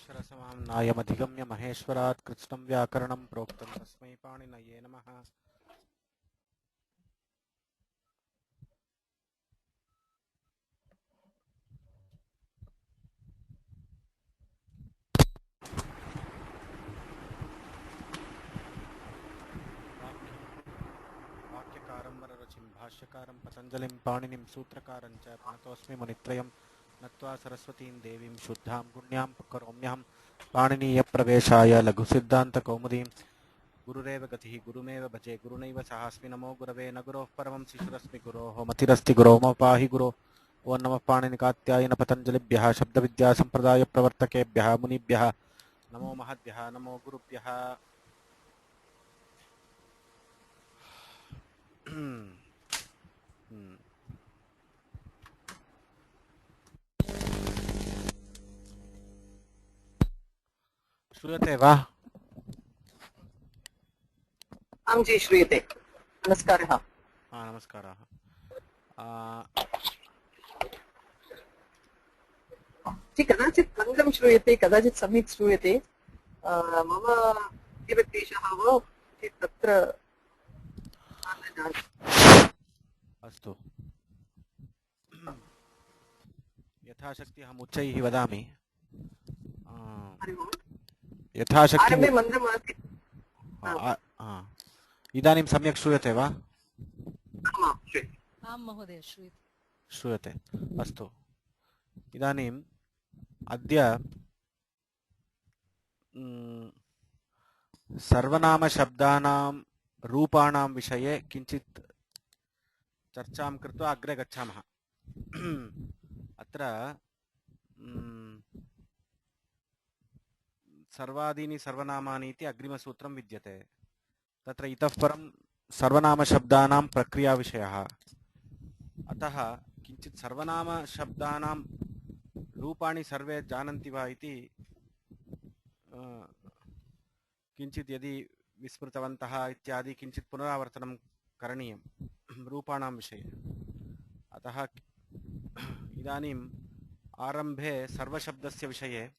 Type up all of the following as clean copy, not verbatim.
अक्षरसमां नायमधिगम्य महेश्वरात् कृत्स्नं व्याकरणं प्रोक्तं तस्मै पाणिनये नमः। वाक्यकारं वररुचिं भाष्यकारं पतञ्जलिं पाणिनिं सूत्रकारं च प्रणतोऽस्मि मुनित्रयं नत्वा सरस्वतीं देवीं शुद्धां पुण्यां करोम्यहं पाणिनीयप्रवेशाय लघुसिद्धान्तकौमुदीं गुरुरेव गतिः गुरुमेव भजे गुरुनैव सहास्मि नमो गुरवे न गुरोः परमं शिशुरस्मि गुरोः मतिरस्ति गुरो मम पाहि गुरो। ओं नमः पाणिनिकात्यायन पतञ्जलिभ्यः शब्दविद्यासम्प्रदायप्रवर्तकेभ्यः मुनिभ्यः नमो महद्भ्यः नमो गुरुभ्यः। श्रूयते वा? आं जी श्रूयते। नमस्कारः। नमस्कारः। कदाचित् मन्दं श्रूयते, कदाचित् सम्यक् श्रूयते। मम एव क्लेशः वा तत्र अस्तु, यथाशक्ति अहम् उच्चैः वदामि। यथाशक्ति आरम्भे मन्दम् आसीत्। इदानीं सम्यक् श्रूयते वा? आं महोदय श्रूयते। अस्तु, इदानीम् अद्य सर्वनामशब्दानां रूपाणां विषये किञ्चित् चर्चां कृत्वा अग्रे गच्छामः। अत्र सर्वादीनि सर्वनामानि इति अग्रिमसूत्रं विद्यते। तत्र इतः परं सर्वनामशब्दानां प्रक्रियाविषयः। अतः किञ्चित् सर्वनामशब्दानां रूपाणि सर्वे जानन्ति वा इति किञ्चित् यदि विस्मृतवन्तः इत्यादि किञ्चित् पुनरावर्तनं करणीयं रूपाणां विषये। अतः इदानीम् आरम्भे सर्वशब्दस्य विषये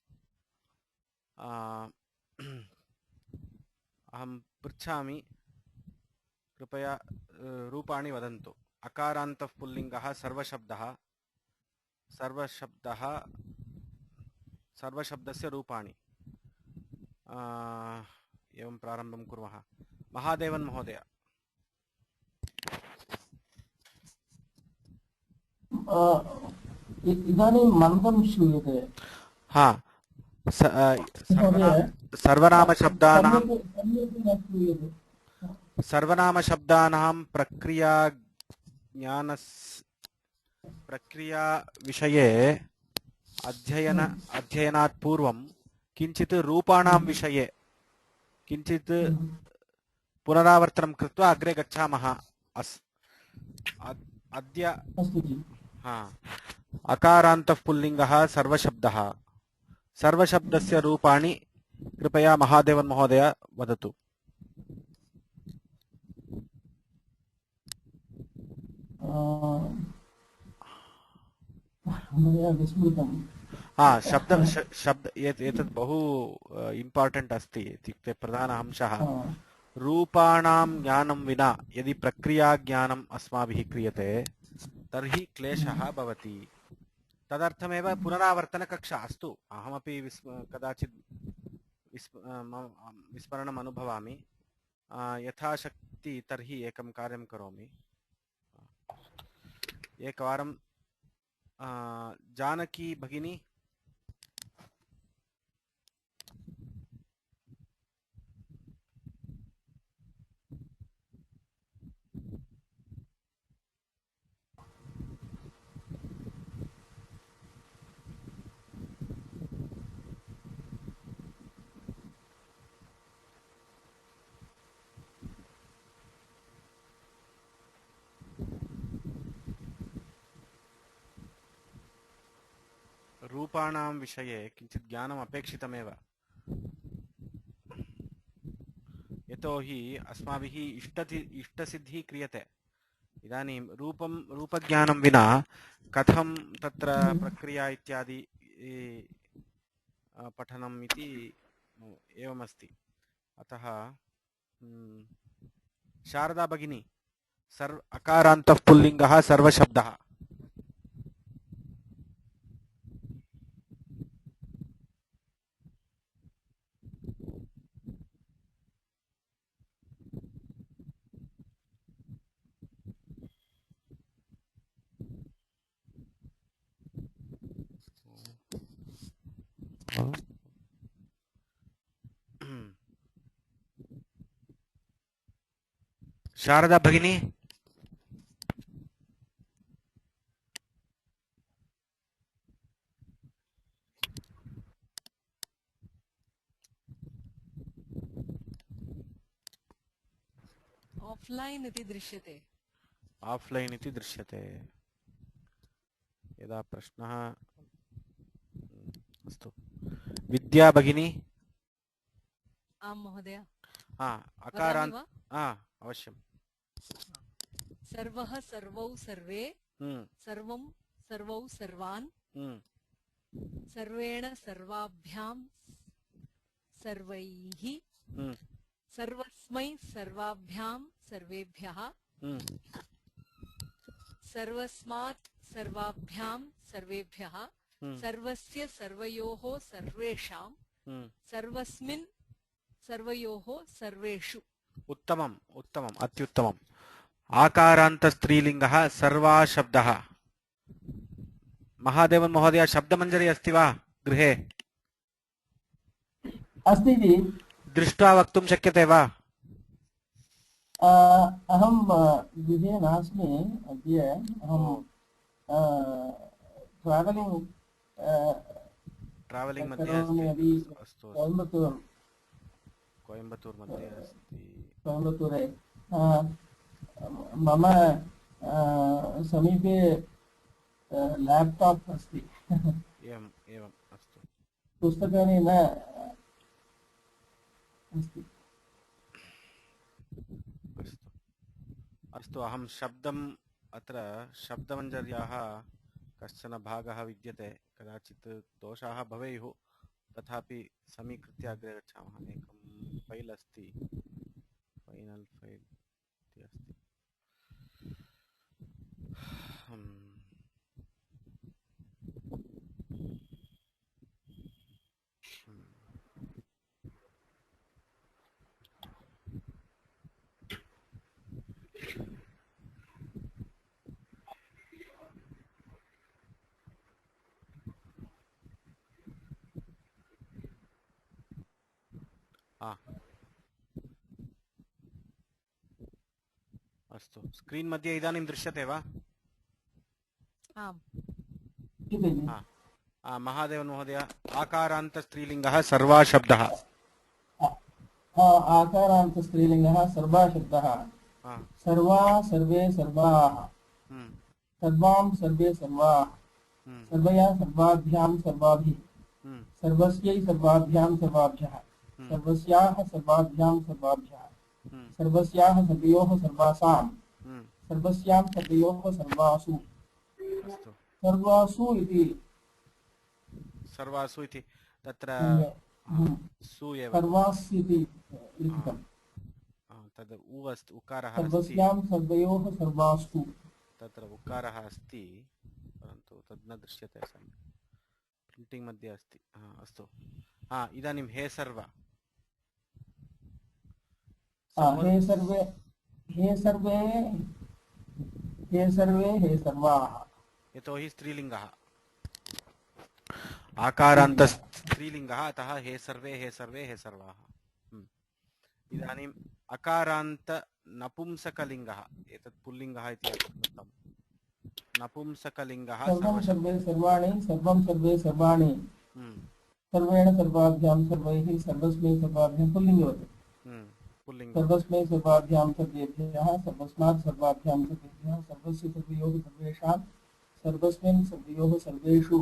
अहं पृच्छामि, कृपया रूपाणि वदन्तु। अकारान्तः पुल्लिङ्गः सर्वशब्दः, सर्वशब्दस्य रूपाणि। एवं प्रारम्भं कुर्मः। महादेवन् महोदय। इदानीं मन्दं श्रूयते। हा, सर्वनामशब्दानां प्रक्रिया विषये अध्ययनात् पूर्वं किञ्चित् रूपाणां विषये किञ्चित् पुनरावर्तनं कृत्वा अग्रे गच्छामः। अद्य अकारान्तः पुल्लिङ्गः सर्वशब्दः, सर्वशब्दस्य रूपाणि कृपया महादेवन् महोदय वदतु। शब्द एतत् बहु इम्पार्टेण्ट् अस्ति। इत्युक्ते प्रधान अंशः रूपाणां ज्ञानं विना यदि प्रक्रियाज्ञानम् अस्माभिः क्रियते तर्हि क्लेशः भवति। तदर्थमेव पुनरावर्तनकक्षा। अस्तु, अहमपि कदाचित् विस्मरणम् अनुभवामि। यथाशक्ति तर्हि एकं कार्यं करोमि। एकवारं जानकी भगिनी, रूपाणां विषये किञ्चित् ज्ञानम् अपेक्षितमेव। यतोहि अस्माभिः इष्टसिद्धिः क्रियते। इदानीं रूपज्ञानं विना कथं तत्र प्रक्रिया इत्यादि पठनम् इति एवमस्ति। अतः शारदा भगिनी, अकारान्तः पुल्लिङ्गः सर्वशब्दः। शारदा भगिनी, ऑफलाइन इति दृश्यते। आफ्लैन् इति दृश्यते। यदा प्रश्नः अस्तु। विद्या भगिनी, आम महोदय। अकारान्त वदामि वा? अवश्यम्। सर्वः सर्वौ सर्वे सर्वं सर्वौ सर्वान् सर्वेण सर्वाभ्यां सर्वैः सर्वस्मै सर्वाभ्यां सर्वेभ्यः सर्वस्मात् सर्वाभ्यां सर्वेभ्यः सर्वस्य सर्वयोः सर्वेषां सर्वस्मिन् सर्वयोः सर्वेषु। उत्तमम् उत्तमम् अत्युत्तमम्। आकारान्त स्त्रीलिङ्गः सर्वा शब्दः। महादेवन महोदय, शब्दमञ्जरी अस्ति वा गृहे? अस्ति जि। दृष्ट्वा वक्तुं शक्यते वा? अहं गृहे नास्मि अद्य। अहं ट्रावेलिङ्ग् मध्ये करोमि अस्ति। अपि अस्तु, कोयम्बतूर् मध्ये अस्ति। कोयम्बतूरे मम समीपे लैपटॉप अस्ति। एवम् एवम् अस्तु। पुस्तकानि न अस्ति। अस्तु अस्तु, अहं शब्दम् अत्र शब्दमञ्जर्याः कश्चन भागः विद्यते, कदाचित् दोषाः भवेयुः, तथापि समीकृत्य अग्रे गच्छामः। एकं फैल् अस्ति, फैनल् फैल् इति अस्ति। अस्तु, स्क्रीन् मध्ये इदानीं दृश्यते वा? आम्। महादेवन महोदय, आकारान्त स्त्रीलिङ्गः सर्वा शब्दः। आकारान्त स्त्रीलिङ्गः सर्वा शब्दः। सर्वा सर्वे सर्वाः सर्वां सर्वे सर्वाः सर्वया सर्वाभ्यां सर्वाभिः सर्वस्यै सर्वाभ्यां सर्वाभ्यः सर्वस्याः सर्वाभ्यां सर्वाभ्यः सर्वस्याः सर्वयोः सर्वासां सर्वस्यां सर्वयोः सर्वासु। सर्वासु इति सर्वासु इति तत्र सु एव सर्वास् इति लिखितम्। तद् उ अस्ति, उकारः अस्ति। सर्वस्यां सर्वयोः सर्वासु तत्र उकारः अस्ति, परन्तु तद् न दृश्यते सम्यक्। प्रिण्टिङ्ग् मध्ये अस्ति। अस्तु, इदानीं हे सर्व। हे सर्वे हे सर्वे हे सर्वे हे सर्वाः। यतोहि स्त्रीलिङ्गः, आकारान्त स्त्रीलिङ्गः, अतः हे सर्वे हे सर्वे हे सर्वाः। इदानीम् अकारान्त नपुंसकलिङ्गः, एतत् पुल्लिङ्गः इति उक्तं। नपुंसकलिङ्गः सर्वं सर्वे सर्वाणि सर्वं सर्वे सर्वाणि सर्वेण सर्वाभ्यां सर्वैः सर्वस्मै सर्वाभ्यां पुल्लिङ्गवत्। सर्वस्मै सर्वाभ्यां सर्वेभ्यः सर्वस्मात् सर्वाभ्यां सर्वेभ्यः सर्वस्य सर्वयोः सर्वेषां सर्वस्मिन् सर्वयोः सर्वेषु।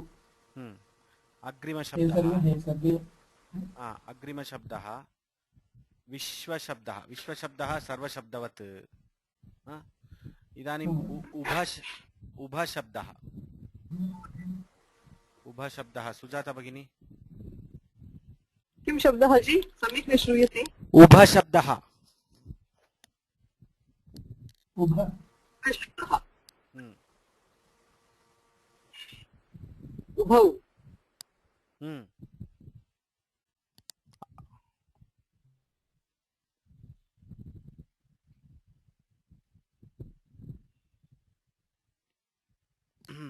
अग्रिमशब्दः विश्वशब्दः। विश्वशब्दः सर्वशब्दवत्। इदानीम् उभशब्दः। उभशब्दः सुजाता भगिनी। किं शब्दः जी सम्यक् न श्रूयते उभशब्दः उभ शब्दः उभौ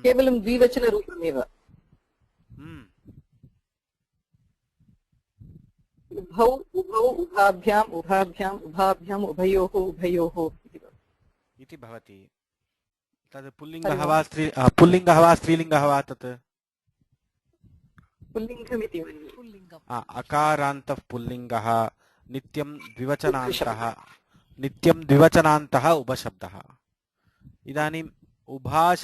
केवलं द्विवचनरूपमेव उभौ उभौ उभाभ्याम् उभाभ्याम् उभाभ्याम् उभयोः उभयोः इति भवति। तद् पुल्लिङ्गः वा पुल्लिङ्गः वा स्त्रीलिङ्गः वा तत् पुल्लिङ्गमिति मन्ये पुल्लिङ्गम् अकारान्तः पुल्लिङ्गः नित्यं द्विवचनान्तः उभशब्दः। इदानीम्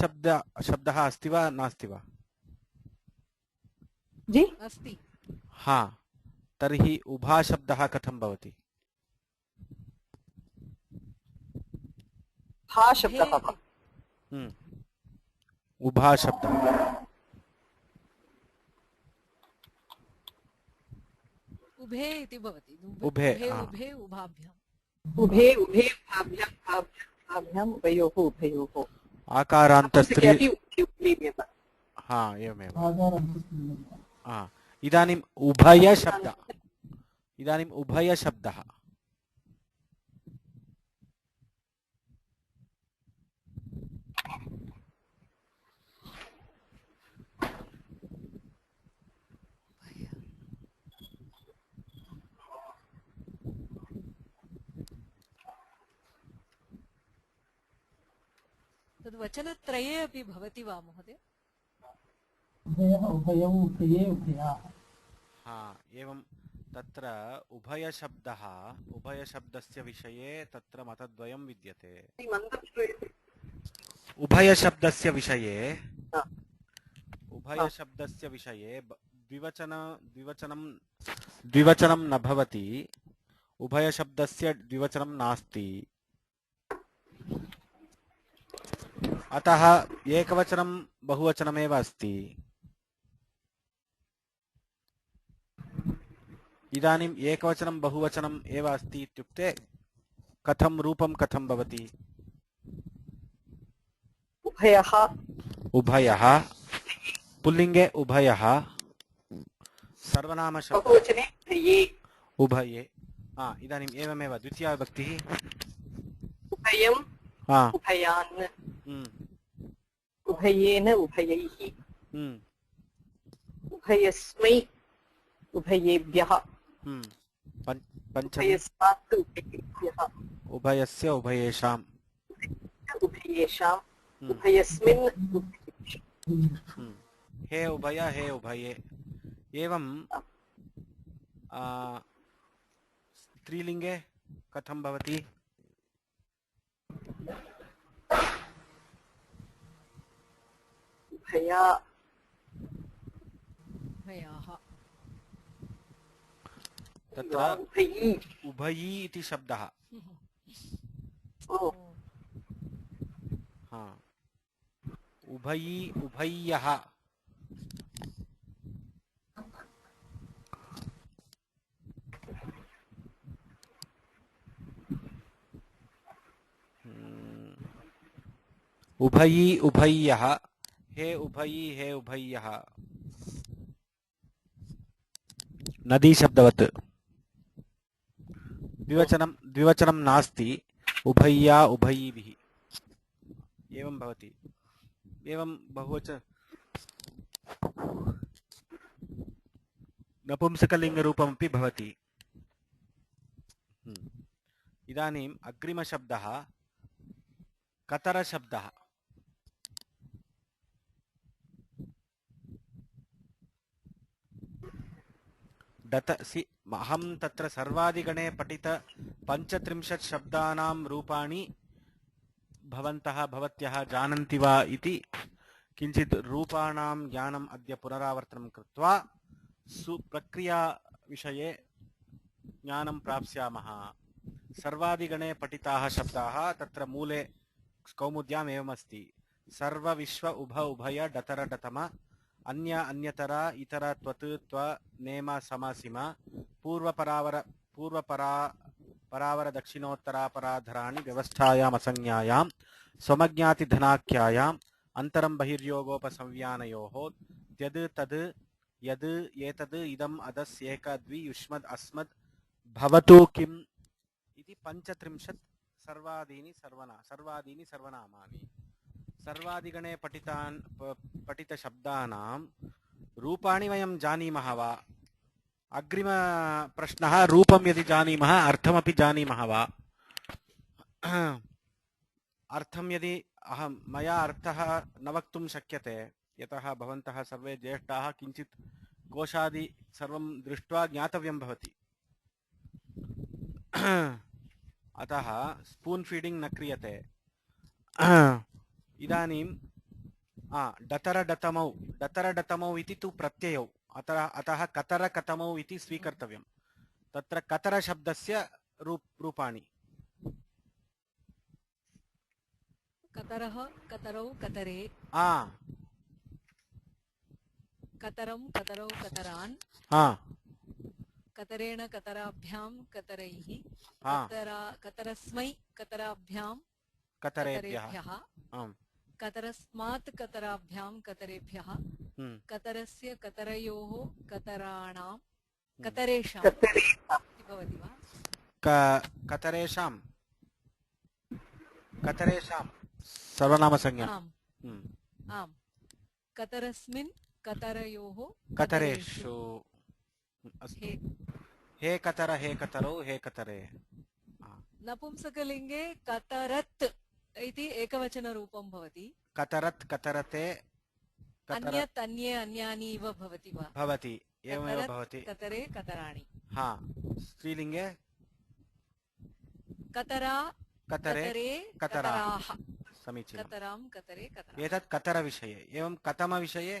शब्दः अस्ति वा नास्ति वा जी अस्ति हा तर्हि उभाशब्दः कथं भवति भा शब्दः वा उभाशब्दः उभे इति भवति उभे, उभे उभाभ्याम् उभे उभे उभाभ्याम् उभाभ्याम् उभयोः उभयोः आकारान्तस्त्री उभयमेव हा एवमेव आकारान्तस्त्रीलिङ्गः इदानीम् उभयशब्दः तद् वचनत्रये अपि भवति वा महोदय उभयः उभयौ उभये उभयाः एवं तत्र उभयशब्दस्य विषये तत्र मतद्वयं विद्यते। मन्दं श्रूयते उभयशब्दस्य विषये द्विवचनं न भवति उभयशब्दस्य द्विवचनं नास्ति अतः एकवचनं बहुवचनमेव अस्ति। इदानीम् एकवचनं बहुवचनम् एव अस्ति इत्युक्ते कथं रूपं कथं भवति उभयः पुल्लिङ्गे उभयः सर्वनामशब्दः बहुवचने उभये इदानीम् एवमेव द्वितीया विभक्तिः उभयम् उभयान् उभयेन उभयैः उभयस्मै उभयेभ्यः उभयस्मात् उभयेभ्यः उभयस्य उभयेषाम् उभयेषाम् उभयस्मिन् हे उभय हे उभये एवं स्त्रीलिङ्गे कथं भवति उभयाः तत्र उभयी इति शब्दः उभयी उभय्यः उभयी उभय्यः हे उभयी हे उभय्यः नदी शब्दवत् द्विवचनं नास्ति उभय्या उभयीभिः एवं भवति। एवं बहुवचन नपुंसकलिङ्गरूपमपि भवति। इदानीम् अग्रिमशब्दः कतरशब्दः अहं तत्र सर्वादिगणे पठित 35 शब्दानां रूपाणि भवन्तः भवत्यः जानन्ति वा इति किञ्चित् रूपाणां ज्ञानम् अद्य पुनरावर्तनं कृत्वा सुप्रक्रिया विषये ज्ञानं प्राप्स्यामः। सर्वादिगणे पठिताः शब्दाः तत्र मूले कौमुद्याम् एवमस्ति सर्वविश्व उभ उभय डतर डतम अन्य अन्यतर इतर त्वत् त्व नेम समासिम पूर्वपरावर दक्षिणोत्तरापराधराणि व्यवस्थायाम् असंज्ञायां स्वमज्ञातिधनाख्यायाम् अन्तरं बहिर्योगोपसंज्ञानयोः त्यद् तद् यद् एतद् इदम् अदस् एक द्वि युष्मद् अस्मद् भवतु किम् इति 35 सर्वादीनि सर्वनामानि सर्वादिगणे पठितशब्दानां रूपाणि वयं जानीमः वा? अग्रिमप्रश्नः, रूपं यदि जानीमः अर्थमपि जानीमः वा? अर्थं यदि मया अर्थः न वक्तुं शक्यते, यतः भवन्तः सर्वे ज्येष्ठाः, किञ्चित् कोशादि सर्वं दृष्ट्वा ज्ञातव्यं भवति। अतः स्पून् फीडिङ्ग् न क्रियते। इदानीं डतरडतमौ इति तु प्रत्ययौ, अतः कतरकतमौ इति स्वीकर्तव्यं। तत्र कतरशब्दस्य रूपाणि कतरः कतरौ कतरे, कतरं कतरौ कतरान्, कतरेण कतराभ्यां कतरैः, कतरस्मै कतराभ्यां कतरेभ्यः, कतरस्मात् कतराभ्यां कतरेभ्यः, कतरस्य कतरयोः कतराणां कतरेषां इति भवति वा? कतरेषां सर्वनामसंज्ञा। आम्, कतरस्मिन् कतरयोः कतरेषु। हे कतर, हे कतरौ, हे कतरे। नपुंसकलिङ्गे कतरत् इति एकवचनरूपं भवति। कतरत्, कतरते, अन्यत्, अन्ये, अन्यानि इव भवति वा? भवति, एवमेव भवति। कतरे कतराणि। स्त्रीलिङ्गे कतरा कतरे कतराः। समीचीनं। कतरां कतरे कतराः। एतत् कतरविषये। एवं कतमविषये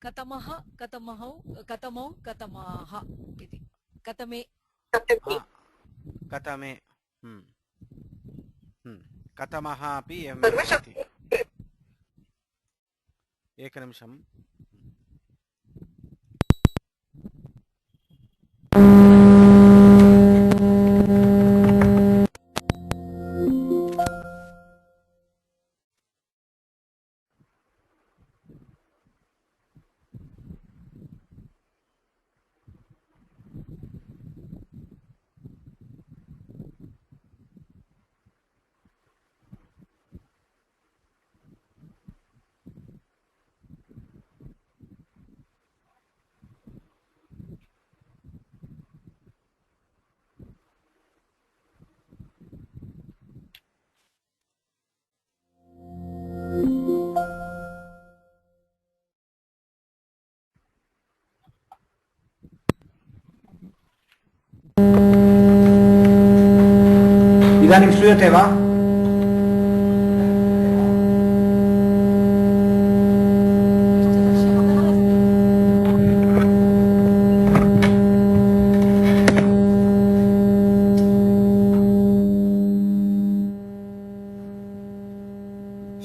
कतमः कतमौ कतमौ कतमाः इति। कतमे कतमे। कतमः अपि एवं भवति। एकनिमिषम्। इदानीं श्रूयते वा?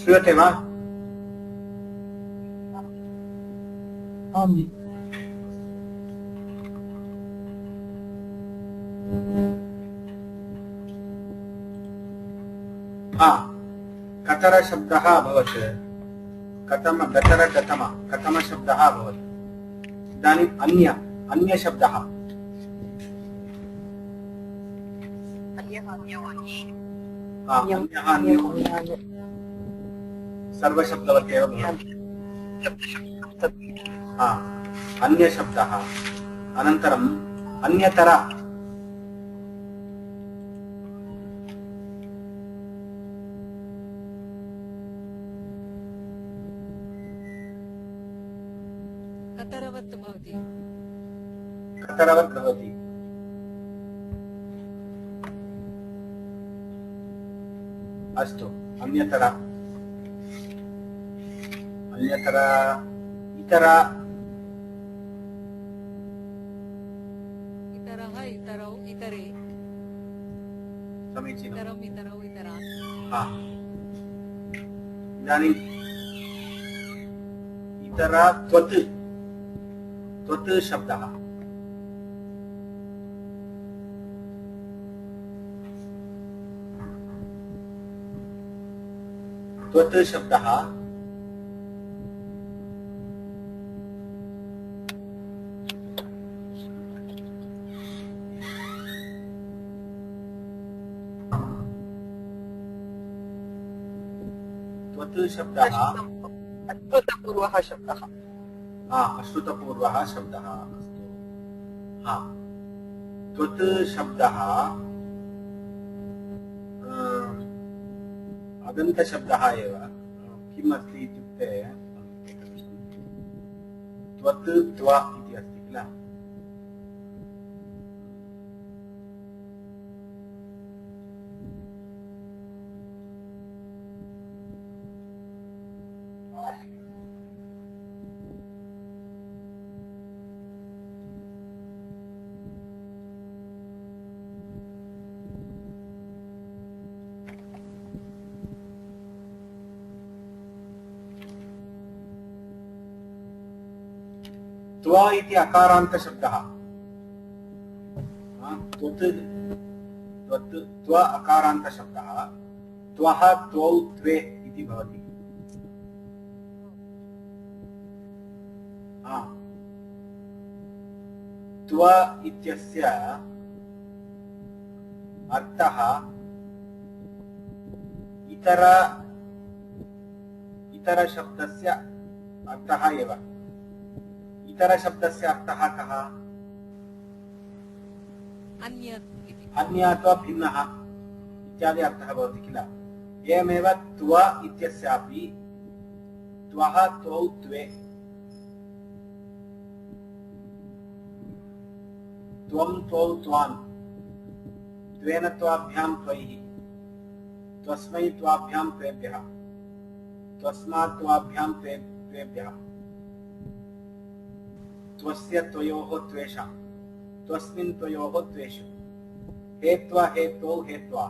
श्रूयते वा? आं जि। कतरशब्दः अभवत्। कतमशब्दः अभवत्। इदानीम् अन्यशब्दः। सर्वशब्दवत् एव भवति। अन्यशब्दः। अनन्तरम् अन्यतर। कतरवत् भवति। कतरवत् भवति। अस्तु, अन्यतर। अन्यतर इतर। इतरः इतरौ इतरे। समीचीनम्। इतरम् इतरौ इतरान्। इदानीं इतर त्वत् त्वत् शब्दः त्वत् शब्दः त्वत् शब्दः अश्रुतपूर्वः शब्दः अश्रुतपूर्वः शब्दः अस्तु त्वत् शब्दः अदन्तशब्दः एव किम् अस्ति इत्युक्ते त्वत् त्व इति अस्ति किल त्व इति अकारान्तशब्दः त्वत् त्वत् त्व अकारान्तशब्दः त्वः त्वौ त्वे इति भवति त्व इत्यस्य अर्थः इतर शब्दस्य अर्थः एव इतर शब्दस्य अर्थः कः अन्य अथवा भिन्नः इत्यादि अर्थः भवति किल एवमेव त्व इत्यस्यापि त्वः त्वौ त्वे त्वं त्वौ त्वान् त्वेन त्वाभ्यां त्वैः त्वस्मै त्वाभ्यां त्वेभ्यः त्वस्मात् त्वाभ्यां त्वेभ्यः त्वस्य त्वयोः त्वेषां त्वस्मिन् त्वयोः त्वेषु हेत्वा हेत्वौ हेत्वा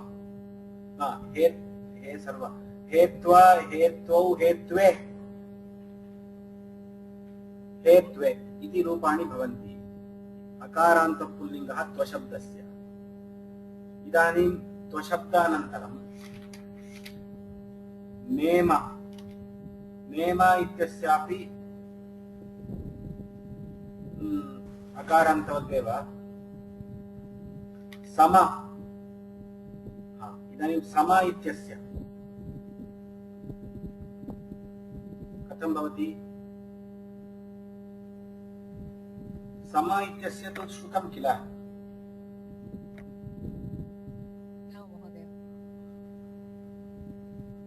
हे सर्व हेत्वा हेत्वौ हेत्वे हेत्वे इति रूपाणि भवन्ति अकारान्तपुल्लिङ्गः त्वशब्दस्य इदानीं त्वशब्दानन्तरं नेम नेम इत्यस्यापि अकारान्तवदेव सम इदानीं सम इत्यस्य कथं भवति सम इत्यस्य तु श्रुतं किल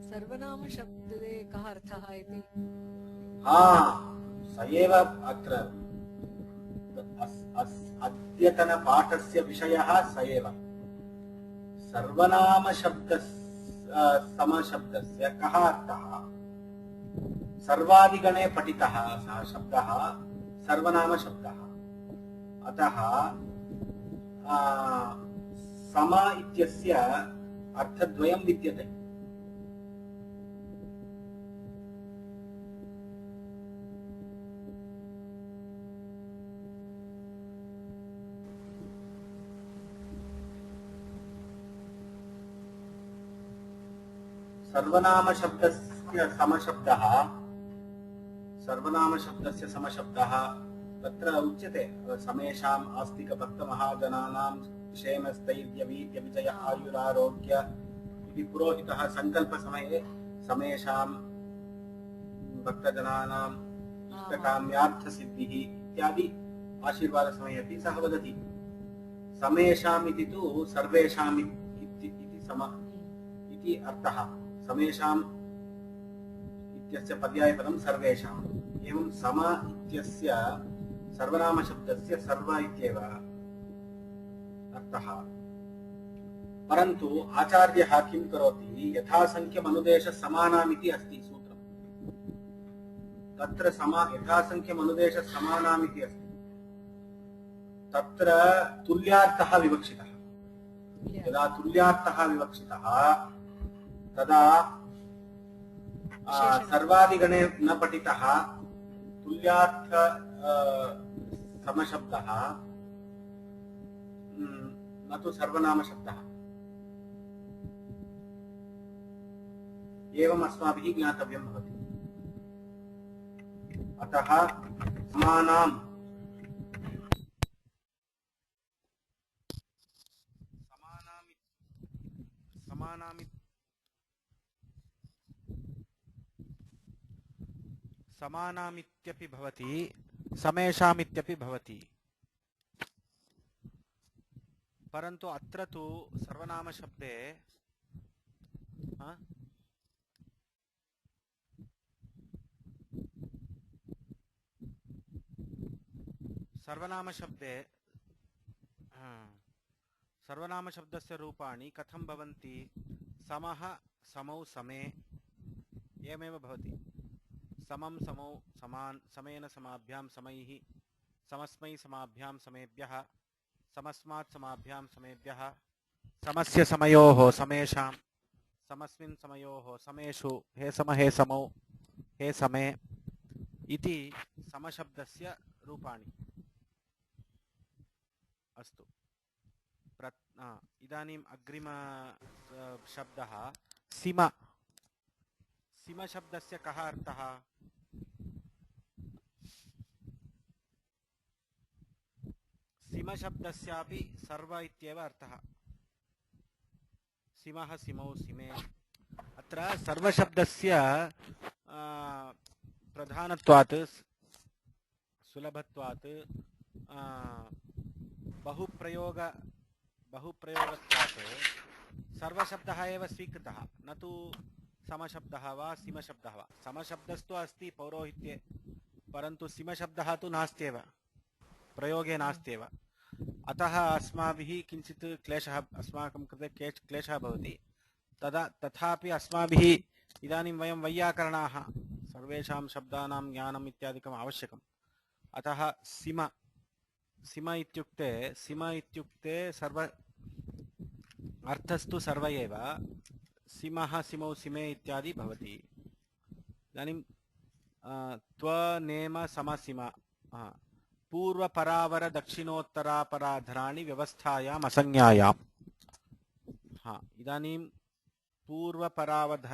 सर्वनाम शब्दे कः अर्थः इति स एव अत्र अद्यतन पाठस्य विषयः स एव सर्वनाम समशब्दस्य कः अर्थः सर्वादिगणे पठितः सः शब्दः सर्वनाम शब्दः अतः सम इत्यस्य अर्थद्वयं विद्यते सर्वनामशब्दस्य समशब्दः तत्र उच्यते समेषाम् आस्तिकभक्तमहाजनानां क्षेमस्थैर्यवीर्यविजय आयुरारोग्य इति पुरोहितः सङ्कल्पसमये समेषां भक्तजनानाम् इष्टकाम्यार्थसिद्धिः इत्यादि आशीर्वादसमये अपि सः वदति समेषाम् इति तु सर्वेषाम् इति सम इति अर्थः समेषाम् इत्यस्य पर्यायपदं सर्वेषाम् एवं सम इत्यस्य सर्वनामशब्दस्य सर्व इत्येव अर्थः परन्तु आचार्यः किं करोति यथासङ्ख्यमनुदेशसमानामिति अस्ति सूत्रम् तत्र यथासङ्ख्यमनुदेशसमानामिति अस्ति तत्र तुल्यार्थः विवक्षितः यदा तुल्यार्थः विवक्षितः तदा सर्वादिगणे न पठितः तुल्यार्थ समशब्दः न तु सर्वनामशब्दः। एवम् अस्माभिः ज्ञातव्यं भवति। अतः समानामित्यपि भवति, समेषामित्यपि भवति। परन्तु अत्र तु सर्वनामशब्दे सर्वनामशब्दस्य रूपाणि कथं भवन्ति? समः समौ समे एवमेव भवति। समं समौ समान समेन समाभ्यां समैः समस्मै समाभ्यां समेभ्यः समस्मात् समाभ्यां समेभ्यः समस्य समयोः समेषां समस्मिन् समयोः समेषु हे सम हे समौ हे समे इति समशब्दस्य रूपाणि। अस्तु, इदानीम् अग्रिम शब्दः सीम। सीमशब्दस्य कः अर्थः? सीमशब्दस्यापि सर्व इत्येव अर्थः। सीमः सीमौ सीमे। अत्र सर्वशब्दस्य प्रधानत्वात् सुलभत्वात् बहुप्रयोगत्वात् सर्वशब्दः एव स्वीकृतः, न तु समशब्दः वा सीमशब्दः वा। समशब्दस्तु अस्ति पौरोहित्ये, परन्तु सीमशब्दः तु नास्त्येव, प्रयोगे नास्त्येव। अतः अस्माभिः किञ्चित् क्लेशः, अस्माकं कृते क्लेशः भवति। तथापि अस्माभिः इदानीं वयं वैयाकरणाः, सर्वेषां शब्दानां ज्ञानम् इत्यादिकम् आवश्यकम्। अतः सीम इत्युक्ते सर्व अर्थस्तु सर्व एव। सीमः सीमौ सीमे इत्यादि भवति। इदानीं त्वनेम समसीम पूर्वपरावर दक्षिणोत्तरापराधराणि व्यवस्थायाम् असंज्ञायाम्। इदानीं पूर्वपरावध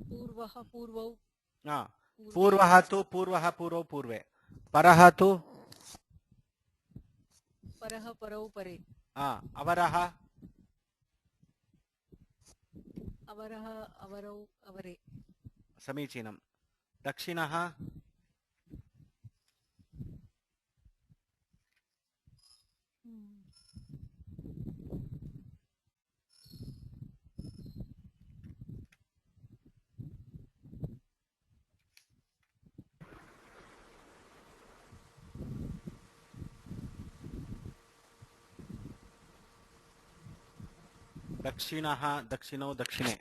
पूर्वः पूर्वौ पूर्वः तु पूर्वः पूर्वौ पूर्वे, परः तु परः परौ परे, अवरः अवरः अवरौ अवरे। समीचीनं। दक्षिणः दक्षिणः दक्षिणौ दक्षिणे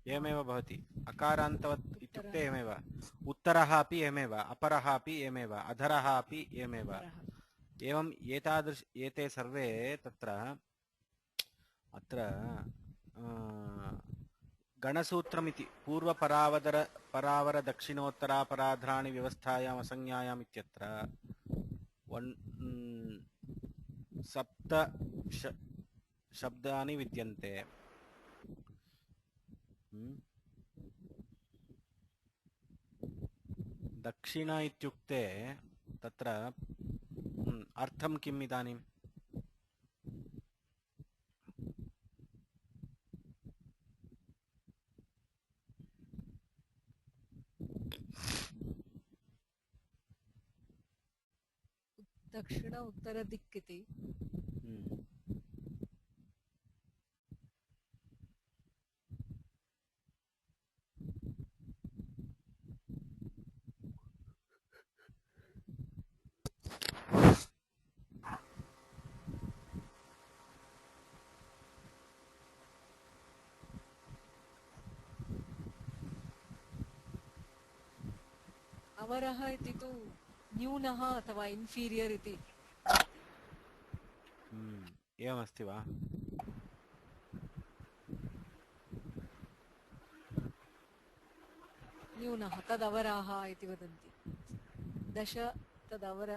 एवमेव भवति। अकारान्तवत् इत्युक्ते एवमेव। उत्तरः अपि एवमेव, अपरः अपि एवमेव, अधरः अपि एवमेव। एवं एते सर्वे तत्र अत्र गणसूत्रमिति परावर दक्षिणोत्तरापराधराणि व्यवस्थायाम् असंज्ञायाम् इत्यत्र सप्त शब्दानि विद्यन्ते। दक्षिण इत्युक्ते तत्र अर्थं किम् इदानीं? दक्षिण उत्तरदिक् इति। अवरः इति तु न्यूनः अथवा इन्फीरियर् इति। एवमस्ति वा? न्यूनः तदवराः इति वदन्ति दश तदवर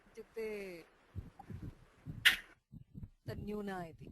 इत्युक्ते तन्न्यूना इति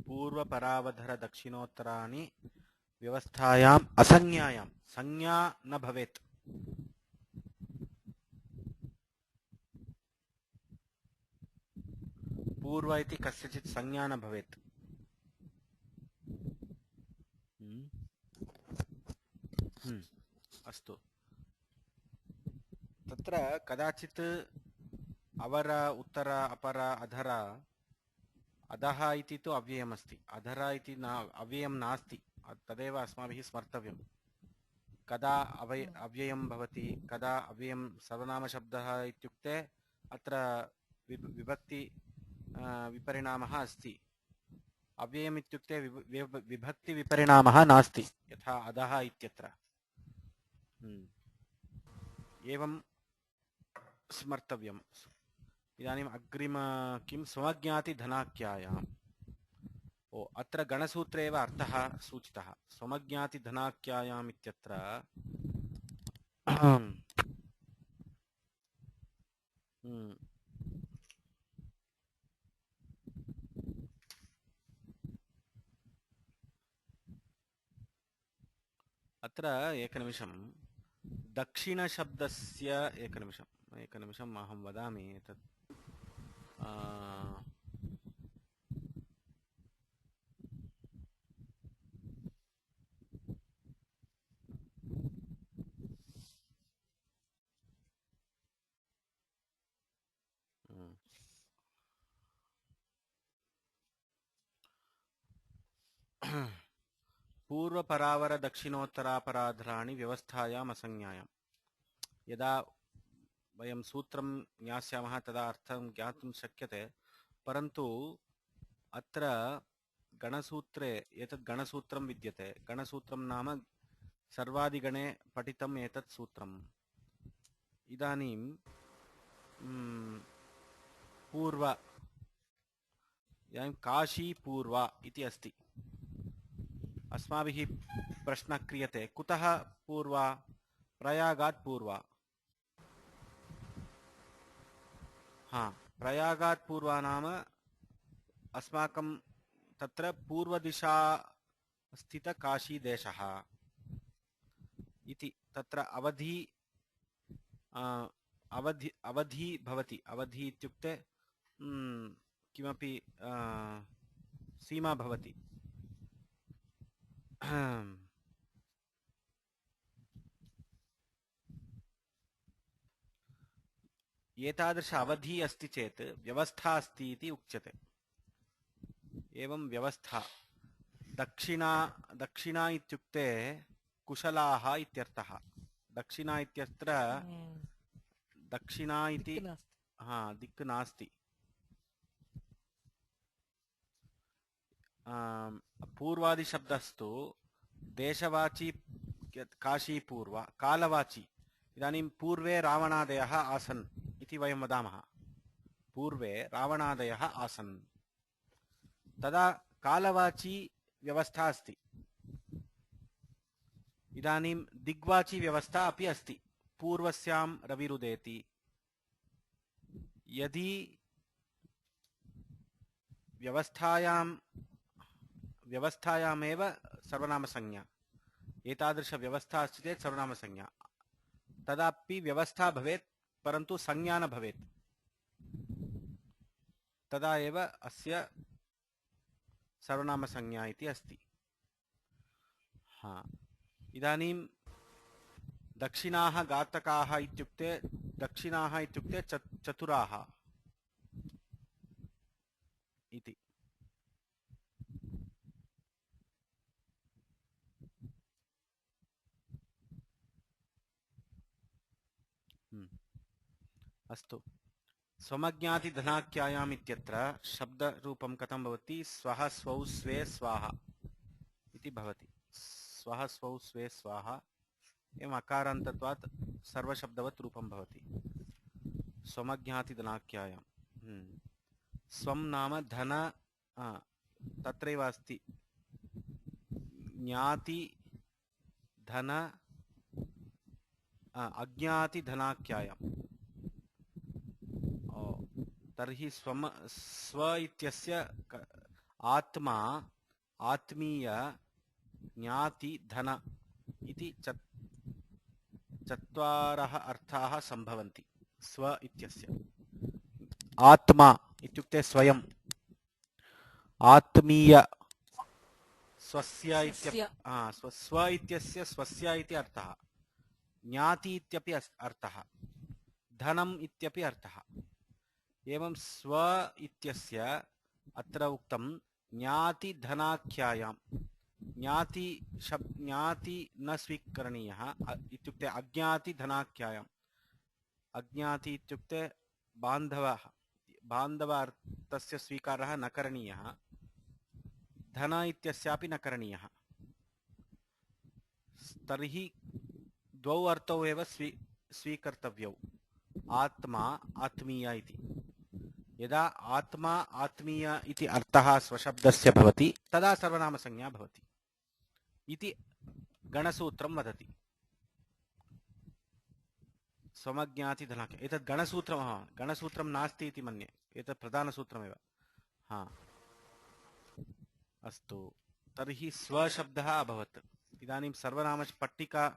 पूर्वपरावधर दक्षिणोत्तराणि व्यवस्थायाम् असंज्ञायां संज्ञा न भवेत्। पूर्व इति कस्यचित् संज्ञा न भवेत्। अस्तु, तत्र कदाचित् अवर उत्तर अपर अधर अधः इति तु अव्ययमस्ति, अधर इति न अव्ययं नास्ति, तदेव अस्माभिः स्मर्तव्यं। कदा अव्ययं भवति, कदा अव्ययं सर्वनामशब्दः इत्युक्ते अत्र विभक्ति विपरिणामः अस्ति। अव्ययम् इत्युक्ते विभक्ति विपरिणामः नास्ति, यथा अधः इत्यत्र। एवं स्मर्तव्यम्। इदानीम् अग्रिम किं स्वमज्ञाति धनाख्यायाम्। अत्र गणसूत्रे एव अर्थः सूचितः। स्वमज्ञाति धनाख्यायाम् इत्यत्र अत्र एकनिमिषं दक्षिणशब्दस्य एकनिमिषम् अहं वदामि एतत्। पूर्वपरावर दक्षिणोत्तरापराधराणि व्यवस्थायाम् असंज्ञायाम्। यदा वयं सूत्रं ज्ञास्यामः तदा अर्थं ज्ञातुं शक्यते, परन्तु अत्र गणसूत्रे एतत् गणसूत्रं विद्यते। गणसूत्रं नाम सर्वादिगणे पठितम् एतत् सूत्रम्। इदानीं पूर्व, इदानीं काशी पूर्वा इति अस्ति। अस्माभिः प्रश्नः क्रियते, कुतः पूर्वा? प्रयागात् पूर्वा। प्रयागात् पूर्वा नाम अस्माकं तत्र पूर्वदिशा स्थितकाशीदेशः इति। तत्र अवधि भवति। अवधि इत्युक्ते किमपि सीमा भवति। एतादृश अवधि अस्ति चेत् व्यवस्था अस्ति इति उच्यते। एवं व्यवस्था दक्षिणा इत्युक्ते कुशलाः इत्यर्थः। दक्षिणा इत्यत्र दक्षिणा इति दिक् नास्ति। पूर्वादिशब्दस्तु देशवाची काशीपूर्वा, कालवाची। इदानीं पूर्वे रावणादयः आसन् इति वयं वदामः। पूर्वे रावणादयः आसन्, तदा कालवाची व्यवस्था अस्ति। इदानीं दिग्वाची व्यवस्था अपि अस्ति। पूर्वस्यां रविरुदेति। यदि व्यवस्थायामेव सर्वनामसंज्ञा, एतादृशव्यवस्था अस्ति चेत् सर्वनामसंज्ञा, तदापि व्यवस्था भवेत् परन्तु संज्ञा न भवेत्। तदा एव अस्य सर्वनामसंज्ञा इति अस्ति। इदानीं दक्षिणाः घातकाः इत्युक्ते चतुराः इति। अस्तु, स्वमज्ञातिधनाख्यायाम् इत्यत्र शब्दरूपं कथं भवति? स्वः स्वौ स्वे स्वाहा इति भवति। स्वः स्वौ स्वे स्वाहा एवम् अकारान्तत्वात् सर्वशब्दवत् रूपं भवति स्वमज्ञातिधनाख्यायाम्। स्वं नाम धन, तत्रैव अस्ति ज्ञाति धन अज्ञातिधनाख्यायाम्। तर्हि स्व इत्यस्य आत्मा आत्मीय ज्ञाति धन इति चत्वारः अर्थाः सम्भवन्ति स्व इत्यस्य। आत्मा इत्युक्ते स्वयं, आत्मीय स्वस्य स्व इत्यस्य स्वस्य इति अर्थः, ज्ञाति इत्यपि अर्थः, धनम् इत्यपि अर्थः। एवं स्व इत्यस्य अत्र उक्तं ज्ञाति धनाख्यायां। ज्ञाति न स्वीकरणीयः, इत्युक्ते अज्ञाति धनाख्यायाम्। अज्ञाति इत्युक्ते बान्धव अर्थस्य स्वीकारः न करणीयः, धन इत्यस्यापि न करणीयः। तर्हि द्वौ अर्थौ एव स्वीकर्तव्यौ, आत्मा आत्मीय इति। यदा आत्मा आत्मीय इति अर्थः स्वशब्दस्य भवति तदा सर्वनामसंज्ञा भवति इति गणसूत्रं वदति। स्वमज्ञातिधनाख्या, एतत् गणसूत्रं नास्ति इति मन्ये, एतत् प्रधानसूत्रमेव। अस्तु, तर्हि स्वशब्दः अभवत्। इदानीं सर्वनामपट्टिका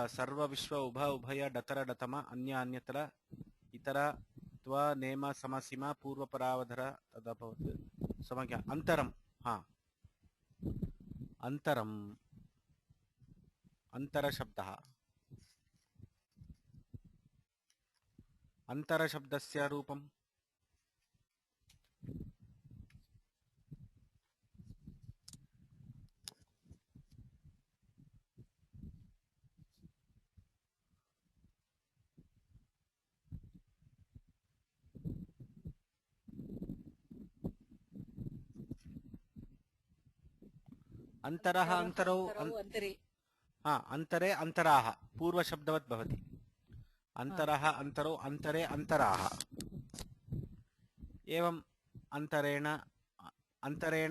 सर्वविश्व उभय डतर डतम अन्य अन्यतर इतर त्व नेम समसीमा पूर्वपरावधर तदभवत् समज्ञा। अन्तरं, अन्तरम् अन्तरशब्दः, अन्तरशब्दस्य रूपं अन्तरः अन्तरौ अन्तरे अन्तराः पूर्वशब्दवत् भवति। अन्तरः अन्तरौ अन्तरे अन्तराः। एवम् अन्तरेण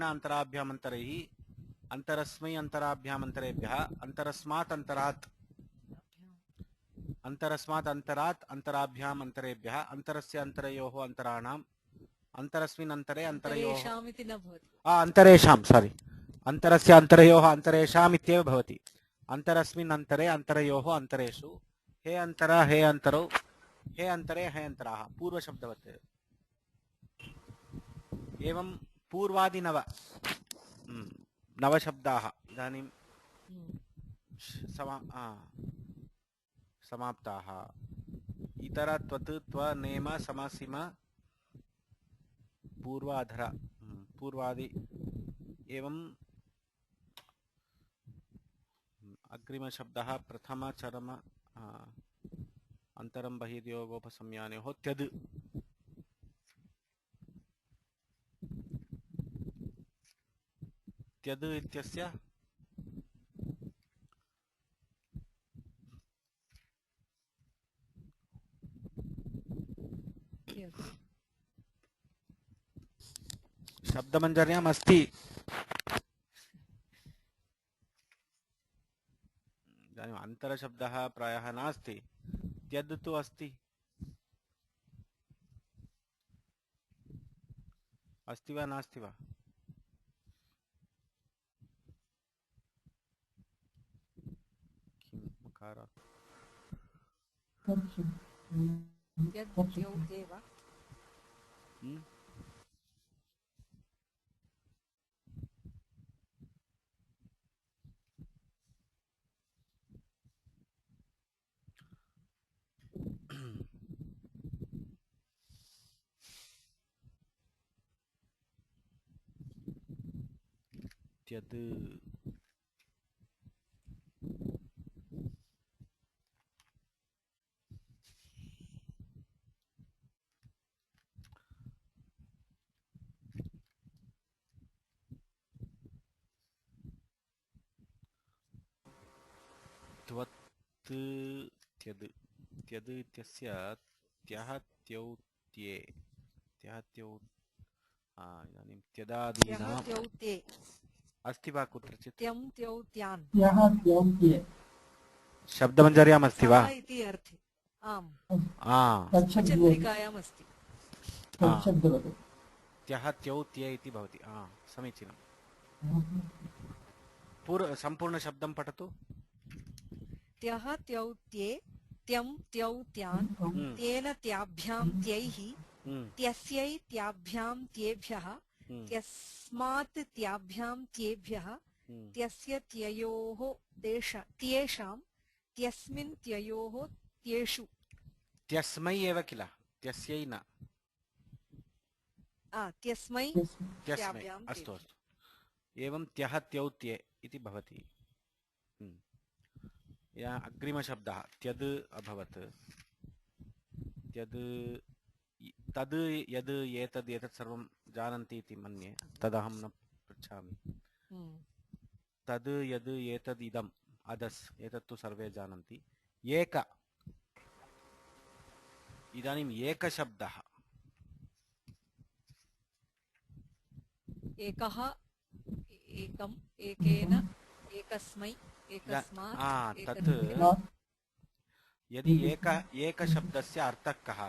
अन्तराभ्याम् अन्तरैः, अन्तरस्मै अन्तराभ्याम् अन्तरेभ्यः, अन्तरस्मात् अन्तरात् अन्तराभ्याम् अन्तरेभ्यः, अन्तरस्य अन्तरयोः अन्तराणाम्, अन्तरस्मिन् अन्तरे अन्तरयोः अन्तरेषां, सारी, अन्तरस्य अन्तरयोः अन्तरेषाम् इत्येव भवति। अन्तरस्मिन् अन्तरे अन्तरयोः अन्तरेषु, हे अन्तर हे अन्तरौ, हे अन्तरे हे अन्तराः, पूर्वशब्दवत्। एवं पूर्वादिनव नवशब्दाः इदानीं समाप्ताः। इतर त्वत् त्व नेम समसीम पूर्वाधर पूर्वादि। एवं अग्रिमशब्दः प्रथम चरम अन्तरं बहिर्योगोपसंज्ञानयोः त्यद्। त्यद् इत्यस्य शब्दमञ्जर्याम् अस्ति। इदानीम् अन्तरशब्दः प्रायः नास्ति, त्यद् तु अस्ति। अस्ति वा नास्ति वा? किं मकार त्यद्। त्वत् त्यद् त्यद् इत्यस्य त्यः त्यौ त्ये त्यः त्यौ इदानीं त्यः त्यदादीनाम् त्यौ ते अस्ति वा कुत्रचित् त्यं त्यौ त्यान् त्यः त्यौ त्ये शब्दमञ्जर्याम् अस्ति वा सः इति अर्थे आम् तच्छब्दवत् चन्द्रिकायाम् अस्ति तच्छब्दवत् त्यः त्यौ त्ये इति भवति समीचीनं सम्पूर्णशब्दं पठतु त्यः त्यौ त्ये त्यं त्यौ त्यान् तेन त्याभ्यां त्यैः त्यस्यै त्याभ्यां त्येभ्यः त्यस्मात् त्याभ्यां त्येभ्यः त्यस्य त्ययोः त्येषां त्यस्मिन् त्ययोः त्येषु त्यस्मै एव किल त्यस्यै न त्यस्मै त्यस्मै त्याभ्यां अस्तु अस्तु एवं त्यः त्यौ त्ये इति भवति अग्रिमशब्दः त्यद् अभवत् त्यद् तद् यद् एतद् एतत् सर्वं जानन्ति इति मन्ये तदहं न पृच्छामि तद् यद् एतद् इदम् अदस् एतत्तु सर्वे जानन्ति इदानीम् एकशब्दः एकः एकम् एकेन एकस्मै एकस्मात् तत् यदि एकशब्दस्य अर्थः कः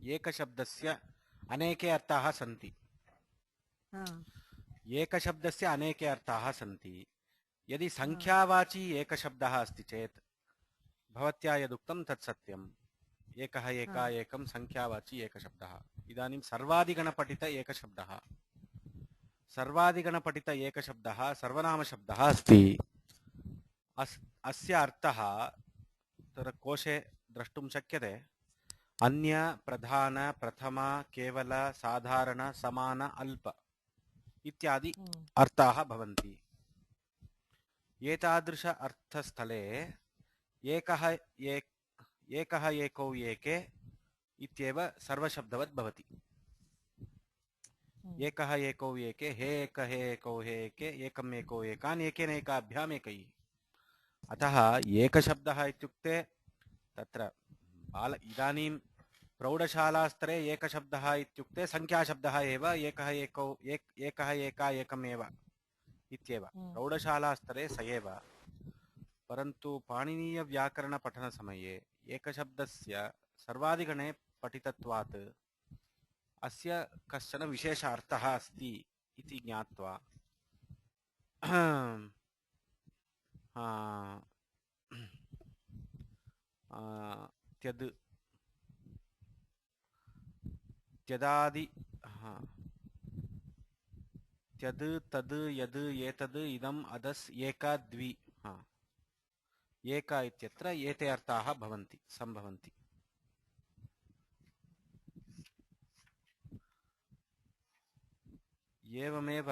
एकशब्दस्य अनेके अर्थाः सन्ति एकशब्दस्य अनेके अर्थाः सन्ति यदि संख्यावाची एकशब्दः अस्ति चेत् भवत्या यदुक्तं तत् सत्यम् एकः एका एकं संख्यावाची एकशब्दः इदानीं सर्वादिगणपठित एकशब्दः सर्वनामशब्दः अस्ति अस्य अर्थः तत्र कोशे द्रष्टुं शक्यते अन्य प्रधान प्रथम केवल साधारण समान अल्प इत्यादि अर्थाः भवन्ति एतादृश अर्थस्थले एकः एकौ एके इत्येव सर्वशब्दवत् भवति एकः एकौ एके हे एकौ हे एके एकम् एको एकान् एकेन एकाभ्याम् एकैः अतः एकशब्दः इत्युक्ते तत्र इदानीं प्रौढशालास्तरे एकशब्दः इत्युक्ते संख्याशब्दः एव एकः एका एकमेव इत्येव प्रौढशालास्तरे स एव परन्तु पाणिनीयव्याकरणपठनसमये एकशब्दस्य सर्वादिगणे पठितत्वात् अस्य कश्चन विशेष अर्थः अस्ति इति ज्ञात्वा त्यद् त्यदादि त्यद् तद् यद् एतद् इदम् अदस् एका द्वि एका इत्यत्र एते अर्थाः सम्भवन्ति एवमेव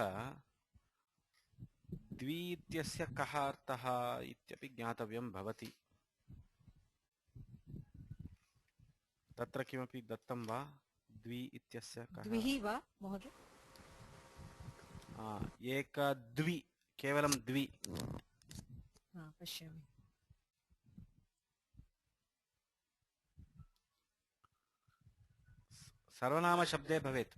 द्वि इत्यस्य कः अर्थः इत्यपि ज्ञातव्यं भवति तत्र किमपि दत्तं वा द्वि इत्यस्य कः द्विः वा महोदय एक द्वि केवलं द्वि पश्यामि सर्वनामशब्दे भवेत्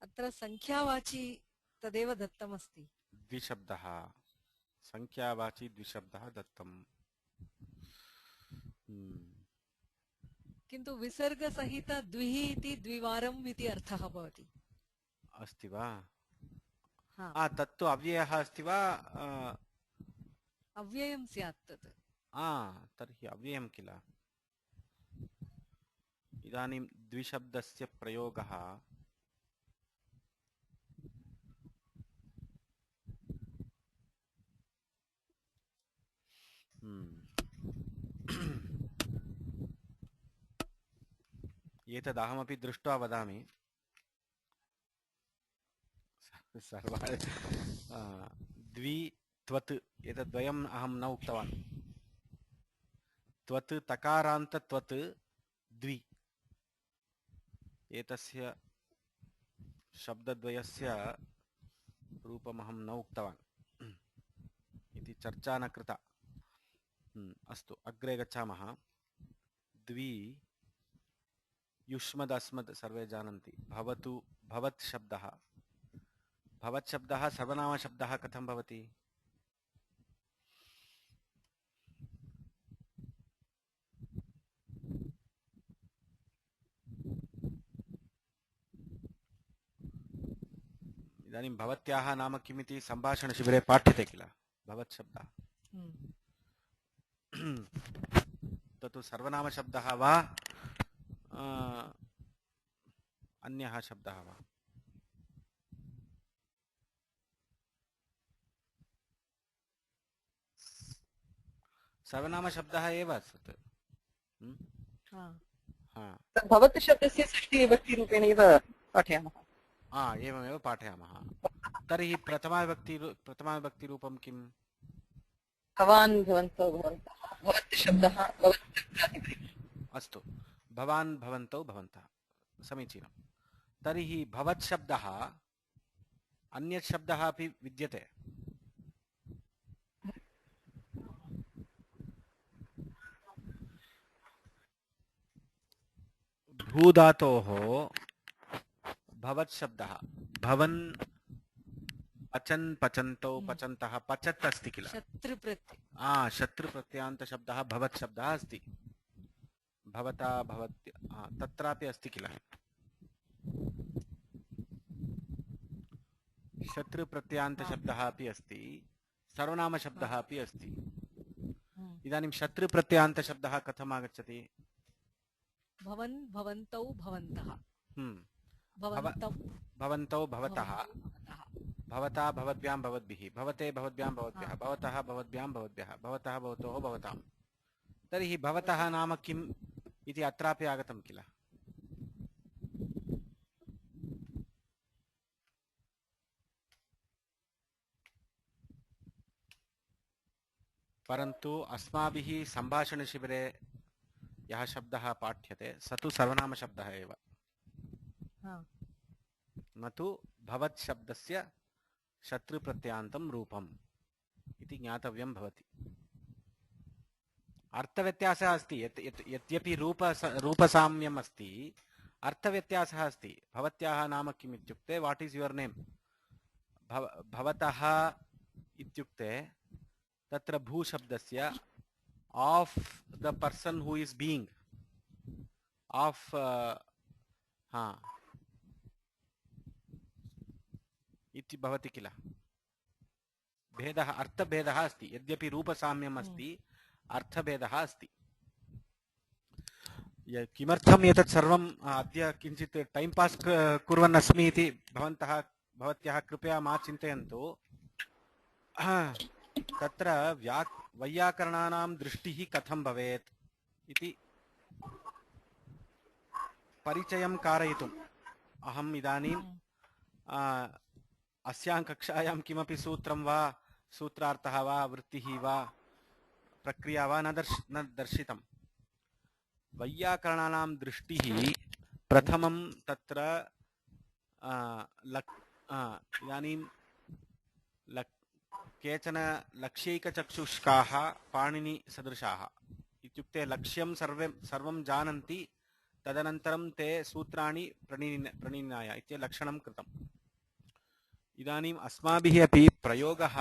अत्र संख्यावाची तदेव दत्तमस्ति द्विशब्दः संख्यावाची द्विशब्दः दत्तम् किन्तु विसर्गसहित द्विः इति द्विवारम् इति अर्थः भवति अस्ति वा तत्तु अव्ययः अस्ति वा अव्ययं स्यात् तत् तर्हि अव्ययं किल इदानीं द्विशब्दस्य प्रयोगः एतदहमपि दृष्ट्वा वदामि सर्वा द्वि त्वत् एतद्वयम् अहं न उक्तवान् त्वत् तकारान्त त्वत् द्वि एतस्य शब्दद्वयस्य रूपमहं न उक्तवान् इति चर्चा न कृता अस्तु अग्रे गच्छामः द्वि युष्मद् अस्मद् सर्वे जानन्ति भवतु भवत् शब्दः सर्वनामशब्दः कथं भवति इदानीं भवत्याः नाम किमिति सम्भाषणशिबिरे पाठ्यते किल भवत् शब्दः तत्तु सर्वनामशब्दः वा अन्यः शब्दः वा सर्वनामशब्दः एव तत् भवत् शब्दस्य षष्ठीविभक्तिरूपेण एव पाठयामः एवमेव पाठयामः तर्हि प्रथमाविभक्तिरूपं किम् भवान् भवन्तौ भवन्तः भवत् शब्दः अस्तु भवान् भवन्तौ भवन्तः समीचीनं तर्हि भवत् शब्दः अन्यत् शब्दः अपि विद्यते भूधातोः भवत् शब्दः भवन् पचन् पचन्तौ पचन्तः पचत् अस्ति किल शत्रुप्रत्ययान्त शब्दः भवत् शब्दः अस्ति भवता भवत् तत्रापि अस्ति किल शत्रुप्रत्ययान्त शब्दः अपि अस्ति सर्वनाम शब्दः अपि अस्ति इदानीं शत्रुप्रत्ययान्त शब्दः कथम् आगच्छति भवन् भवन्तौ भवन्तः भवन्तौ भवतः भवता भवद्भ्यां भवद्भिः भवते भवद्भ्यां भवद्भ्यः भवतः भवद्भ्यां भवद्भ्यः भवतः भवतोः भवतां तर्हि भवतः नाम किम् इति अत्रापि आगतं किल परन्तु अस्माभिः सम्भाषणशिबिरे यः शब्दः पाठ्यते स तु सर्वनामशब्दः एव न तु भवत् शब्दस्य शत्रुप्रत्ययान्तं रूपम् इति ज्ञातव्यं भवति अर्थव्यत्यासः अस्ति यद्यपि रूपसाम्यम् अस्ति अर्थव्यत्यासः अस्ति भवत्याः नाम किम् इत्युक्ते वाट् इस् युवर् नेम् भवतः इत्युक्ते तत्र भूशब्दस्य of the person who is being of इति भवति किल भेदः अर्थभेदः अस्ति यद्यपि रूपसाम्यम् अस्ति अर्थभेदः अस्ति किमर्थम् एतत् सर्वम् अद्य किञ्चित् टैम् पास् कुर्वन् अस्मि इति भवत्याः कृपया मा चिन्तयन्तु तत्र वैयाकरणानां दृष्टिः कथं भवेत् इति परिचयं कारयितुम् अहम् इदानीं अस्यां कक्षायां किमपि सूत्रं वा सूत्रार्थः वा वृत्तिः वा प्रक्रिया वा न दर्शितं वैयाकरणानां दृष्टिः प्रथमं तत्र इदानीं केचन लक्ष्यैकचक्षुष्काः पाणिनिसदृशाः इत्युक्ते लक्ष्यं सर्वं जानन्ति तदनन्तरं ते सूत्राणि प्रणीनाय इति लक्षणं कृतम् इदानीम् अस्माभिः अपि प्रयोगः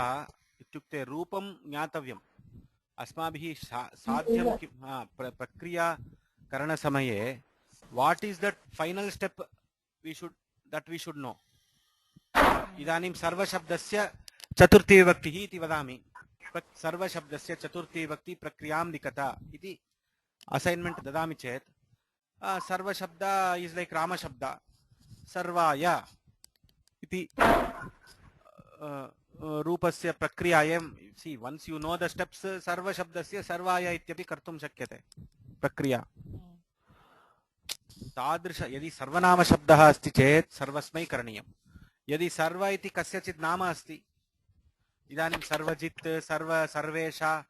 इत्युक्ते रूपं ज्ञातव्यम् अस्माभिः साध्यं प्रक्रिया करणसमये what is that final step we should know इदानीं सर्वशब्दस्य चतुर्थी विभक्तिः इति वदामि सर्वशब्दस्य चतुर्थी विभक्ति प्रक्रियां लिखत इति असैन्मेण्ट् ददामि चेत् सर्वशब्द इस् लैक् रामशब्द सर्वाय इति रूपस्य प्रक्रियायां see once you know the steps सर्वशब्दस्य सर्वाय इत्यपि कर्तुं शक्यते प्रक्रिया तादृश यदि सर्वनामशब्दः अस्ति चेत् सर्वस्मै करणीयं यदि सर्व इति कस्यचित् नाम अस्ति, इदानीं सर्वजित्, सर्वेषा,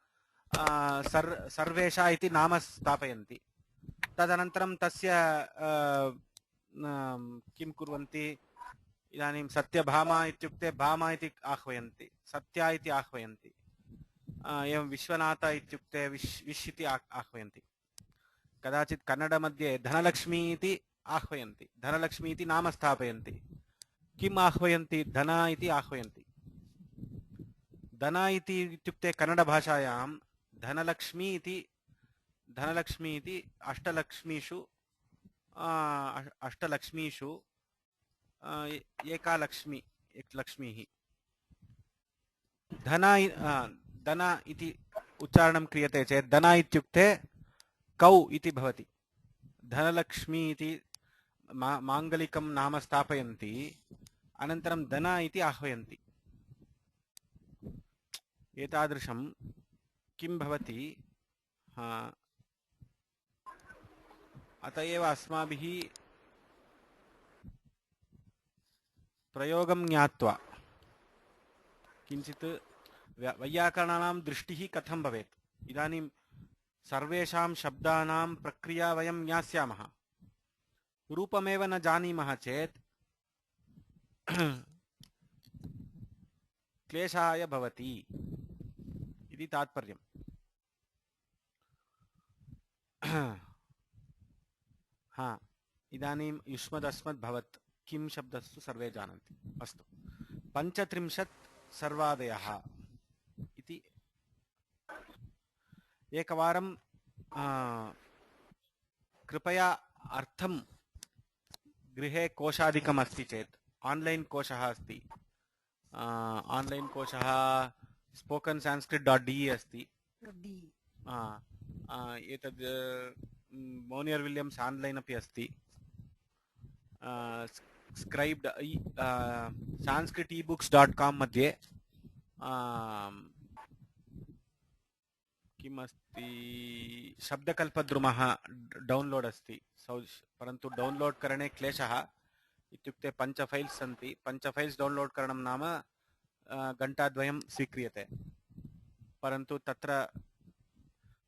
सर्वेषा इति नाम स्थापयन्ति, तदनन्तरं तस्य किं कुर्वन्ति, इदानीं सत्यभामा इत्युक्ते भामा इति आह्वयन्ति, सत्या इति आह्वयन्ति, एवं विश्वनाथ इत्युक्ते विश् इति आह्वयन्ति। कदाचित् कन्नडमध्ये धनलक्ष्मी इति आह्वयन्ति, धनलक्ष्मी इति नाम स्थापयन्ति, किम् आह्वयन्ति, धन इति आह्वयन्ति। धन इत्युक्ते कन्नडभाषायां धनलक्ष्मी इति अष्टलक्ष्मीषु एका लक्ष्मीः। धन इति उच्चारणं क्रियते चेत् धन इत्युक्ते कौ इति भवति। धनलक्ष्मी इति माङ्गलिकं नाम स्थापयन्ति, अनन्तरं धन इति आह्वयन्ति। एतादृशं किं भवति, अत एव अस्माभिः प्रयोगं ज्ञात्वा किञ्चित् वैयाकरणानां दृष्टिः कथं भवेत्। इदानीं सर्वेषां शब्दानां प्रक्रिया वयं ज्ञास्यामः, रूपमेव न जानीमः चेत् क्लेशाय भवति इति तात्पर्यम्। इदानीं युष्मदस्मद्भवत् किं शब्दस्तु सर्वे जानन्ति। अस्तु, 35 सर्वादयः इति एकवारं कृपया अर्थं, गृहे कोशादिकम् अस्ति चेत्, आन्लैन् कोशः अस्ति, आन्लैन् कोशः spokensanskrit.de अस्ति, एतद् मोनियर् विलियम्स् आन्लैन् अपि अस्ति, स्क्रैब्ड् sanskritebooks.com मध्ये किम् अस्ति, शब्दकल्पद्रुमः डौन्लोड् अस्ति, परन्तु डौन्लोड् करणे क्लेशः। इत्युक्ते 5 फैल्स् सन्ति, 5 फैल्स् डौन्लोड् करणं नाम घण्टाद्वयं स्वीक्रियते, परन्तु तत्र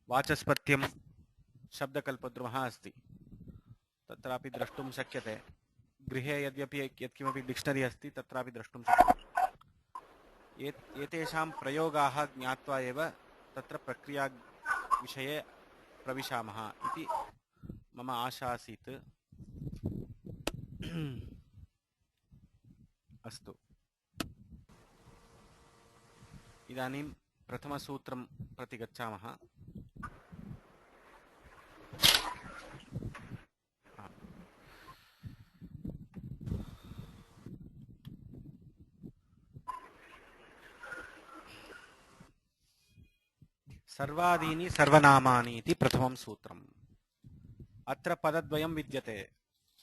वाचस्पत्यं शब्दकल्पद्रुमः अस्ति, तत्रापि द्रष्टुं शक्यते। गृहे यद्यपि यत्किमपि डिक्शनरी अस्ति तत्रापि द्रष्टुं शक्यते। एतेषां प्रयोगाः ज्ञात्वा एव तत्र प्रक्रिया विषये प्रविशामः इति मम आशा आसीत्। अस्तु, इदानीं प्रथमसूत्रं प्रति गच्छामः। सर्वादीनि सर्वनामानि इति प्रथमं सूत्रम्। अत्र पदद्वयं विद्यते।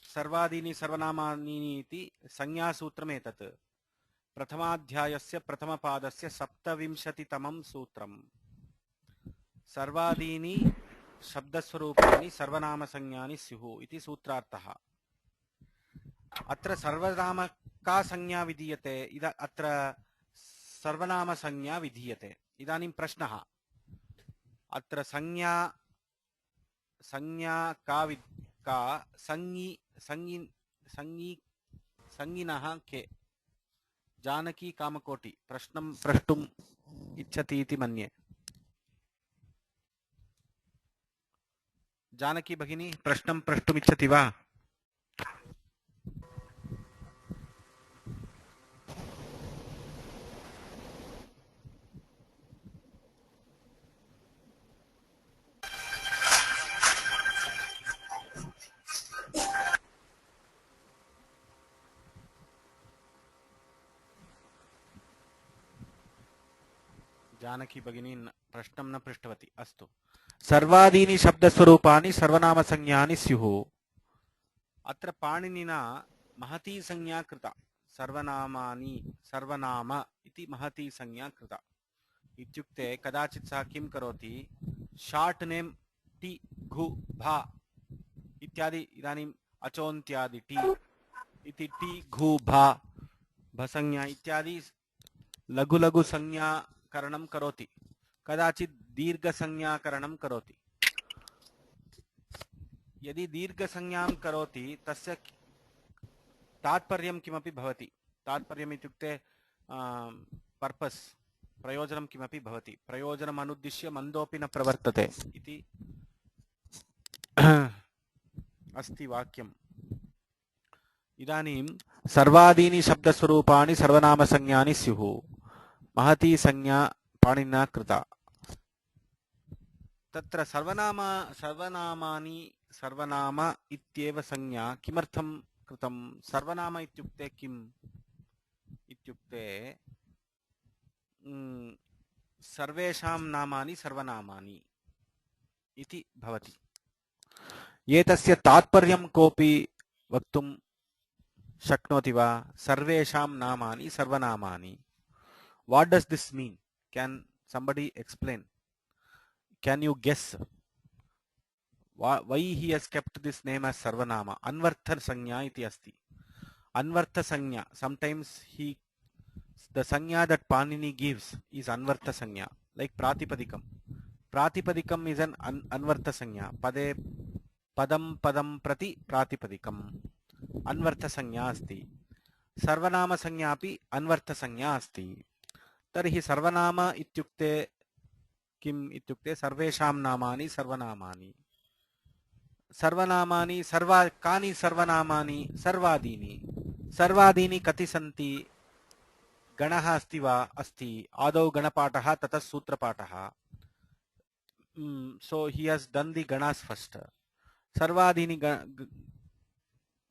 सर्वादीनि सर्वनामानि इति संज्ञासूत्रमेतत्। प्रथमाध्यायस्य प्रथमपादस्य 27तमं सूत्रम्। सर्वादीनि शब्दस्वरूपाणि सर्वनामसंज्ञानि स्युः इति सूत्रार्थः। अत्र सर्वनाम का संज्ञा विधीयते, अत्र सर्वनामसंज्ञा विधीयते। इदानीं प्रश्नः, अत्र संज्ञा का संज्ञिनः के? जानकी कामकोटि प्रश्नं प्रष्टुम् इच्छति इति मन्ये। जानकी भगिनी प्रश्नं प्रष्टुम् इच्छति वा? जानकी भगिनी प्रश्नं न पृष्टवती। अस्तु, सर्वादीनि शब्दस्वरूपाणि सर्वनामसंज्ञानि स्युः। अत्र पाणिनिना महती संज्ञा कृता। सर्वनामानि, सर्वनाम इति महती संज्ञा कृता। इत्युक्ते कदाचित् सः किं करोति, शार्ट् नेम् टि घु भा इत्यादि, इदानीम् अचोन्त्यादि टि इति टि घु भा भसंज्ञा इत्यादि लघु लघु संज्ञाकरणं करोति, कदाचित् दीर्घसंज्ञाकरणं करोति। यदि दीर्घसंज्ञां करोति तस्य तात्पर्यं किमपि भवति। तात्पर्यम् इत्युक्ते पर्पस्, प्रयोजनं किमपि भवति। प्रयोजनम् अनुद्दिश्य मन्दोऽपि न प्रवर्तते इति अस्ति वाक्यम्। इदानीं सर्वादीनि शब्दस्वरूपाणि सर्वनामसंज्ञानि स्युः। महती संज्ञा पाणिनिना कृता। तत्र सर्वनामानि सर्वनाम इत्येव संज्ञा किमर्थं कृतं? सर्वनाम इत्युक्ते किम् इत्युक्ते सर्वेषां नामानि सर्वनामानि इति भवति। एतस्य तात्पर्यं कोऽपि वक्तुं शक्नोति वा? सर्वेषां नामानि सर्वनामानि। What does this mean? Can somebody explain? Can you guess why he has kept this name as Sarvanama? Anvartha Sanya iti asti. Anvartha Sanya. Sometimes the Sanya that Panini gives is Anvartha Sanya. Like Pratipadikam. Pratipadikam is an Anvartha Sanya. Padam prati Pratipadikam. Anvartha Sanya asti. Sarvanama Sanya api Anvartha Sanya asti. तर्हि सर्वनाम इत्युक्ते किम् इत्युक्ते सर्वेषां नामानि सर्वनामानि। सर्वनामानि कानि सर्वनामानि? सर्वादीनि। सर्वादीनि कति सन्ति? गणः अस्ति वा? अस्ति। आदौ गणपाठः ततः सूत्रपाठः। So he has done the ganas first.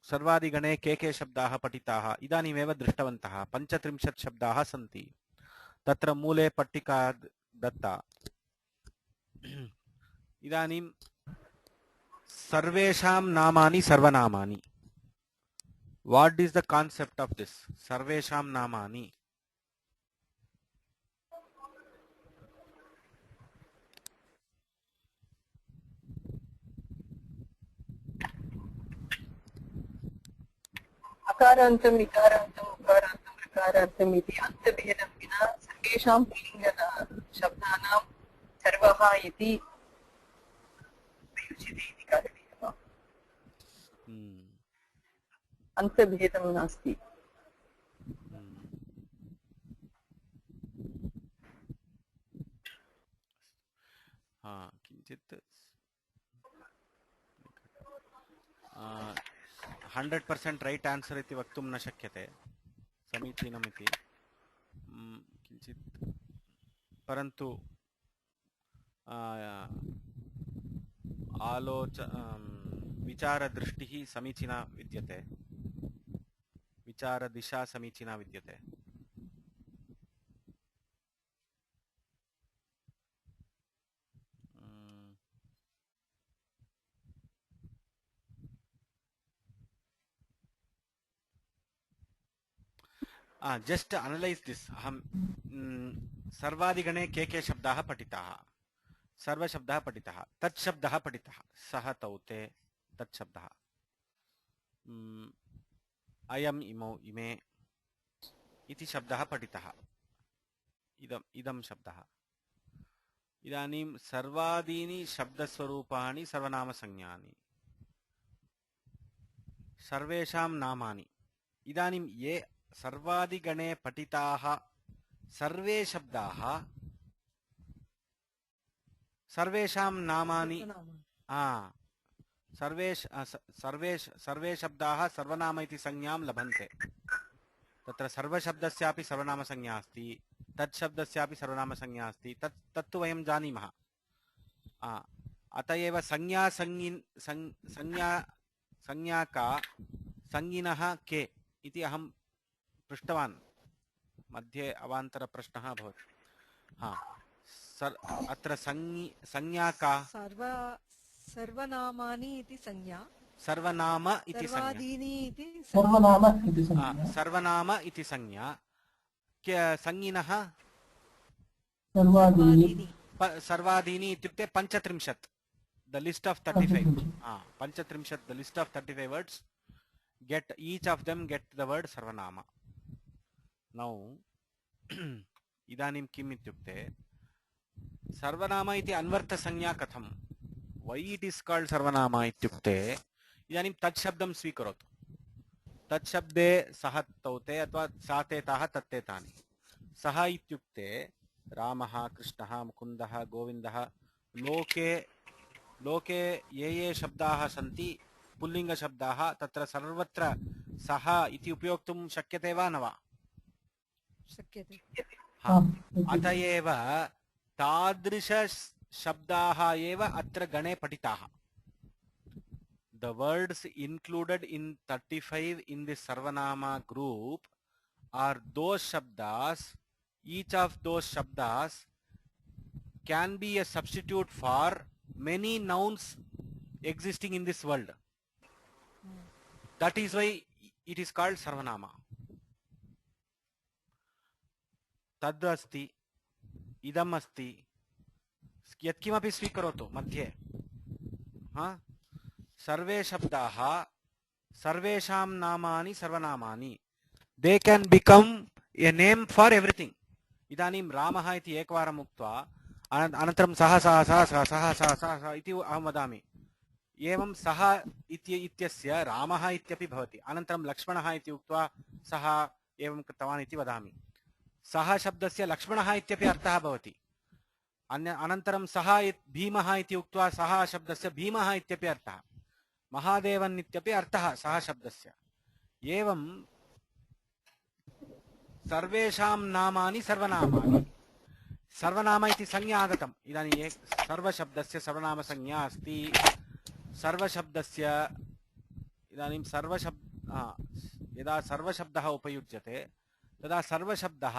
सर्वादिगणे के शब्दाः पठिताः इदानीमेव दृष्टवन्तः। 35 शब्दाः सन्ति। तत्र मूले पट्टिका दत्ता। इदानीं सर्वेषां नामानि सर्वनामानि। What is the concept of this? सर्वेषां नामानि। अकारान्तम् इकारान्तम् उकारान्तम् ऋकारान्तम् इति अन्तभेदं विना सर्वेषां शब्दानां सर्वः इति प्रयुज्यते इति कारणेन अन्तभेदं नास्ति। किञ्चित् 100% रैट् आन्सर् इति वक्तुं न शक्यते, समीचीनमिति किञ्चित्, परन्तु विचारदृष्टिः समीचीना विद्यते, विचारदिशा समीचीना विद्यते। Just analyse this. अहम सर्वादिगणे के शब्दाः पठिताः? सर्वशब्दः पठितः। तत् शब्दः पठितः। सः तौ ते तत् शब्दः। अयम् इमौ इमे इति शब्दः पठितः। इदं शब्दः। इदानीं सर्वादीनि शब्दस्वरूपाणि सर्वनामसंज्ञानि। सर्वेषां नामानि। इदानीं ये सर्वादिगणे पठिताः सर्वे शब्दाः सर्वेषां नामानि सर्वे शब्दाः सर्वनाम इति संज्ञां लभन्ते। तत्र सर्वशब्दस्यापि सर्वनामसंज्ञा अस्ति, तत् शब्दस्यापि सर्वनामसंज्ञा अस्ति। तत्तु वयं जानीमः। अत एव संज्ञा का संज्ञिनः के इति अहं पृष्टवान्। मध्ये अवान्तरप्रश्नः अभवत्। अत्र संज्ञा का? सर्वनामानि इति संज्ञा। सर्वनाम इति संज्ञा। सर्वनाम इति संज्ञा। संज्ञिनः सर्वादीनि इत्युक्ते 35। The list of 35। 35 the list of 35 words. Each of them get the word sarvanama. नौ इदानीं किम् इत्युक्ते सर्वनाम इति अन्वर्थसंज्ञा कथं वै इट् इस् काल्ड् सर्वनाम इत्युक्ते इदानीं तत् शब्दं स्वीकरोतु तत् शब्दे सः तौ ते अथवा सा ते ताः तत्ते तानि सः इत्युक्ते रामः कृष्णः मुकुन्दः गोविन्दः लोके लोके ये शब्दाः सन्ति पुल्लिङ्गशब्दाः तत्र सर्वत्र सः इति उपयोक्तुं शक्यते वा न वा शक्यते अत एव तादृश शब्दाः एव अत्र गणे पठिताः the words included in 35 in the sarvanama group are those shabdas each of those shabdas can be a substitute for many nouns existing in this world that is why it is called sarvanama tad asti idam asti यत्किमपि स्वीकरोतु मध्ये सर्वे शब्दाः सर्वेषां नामानि सर्वनामानि they can become a name for everything इदानीं रामः इति एकवारम् उक्त्वा अनन्तरं सः सः सः सः सः सः सः इति अहं वदामि एवं सः इत्यस्य रामः इत्यपि भवति अनन्तरं लक्ष्मणः इति उक्त्वा सः एवं कृतवान् इति वदामि सः शब्दस्य लक्ष्मणः इत्यपि अर्थः भवति अनन्तरं सः भीमः इति उक्त्वा सः शब्दस्य भीमः इत्यपि अर्थः महादेवन् इत्यपि अर्थः सः शब्दस्य एवं सर्वेषां नामानि सर्वनामानि सर्वनाम इति संज्ञा आगतम् इदानीं सर्वशब्दस्य सर्वनामसंज्ञा अस्ति सर्वशब्दस्य इदानीं यदा सर्वशब्दः उपयुज्यते तदा सर्वशब्दः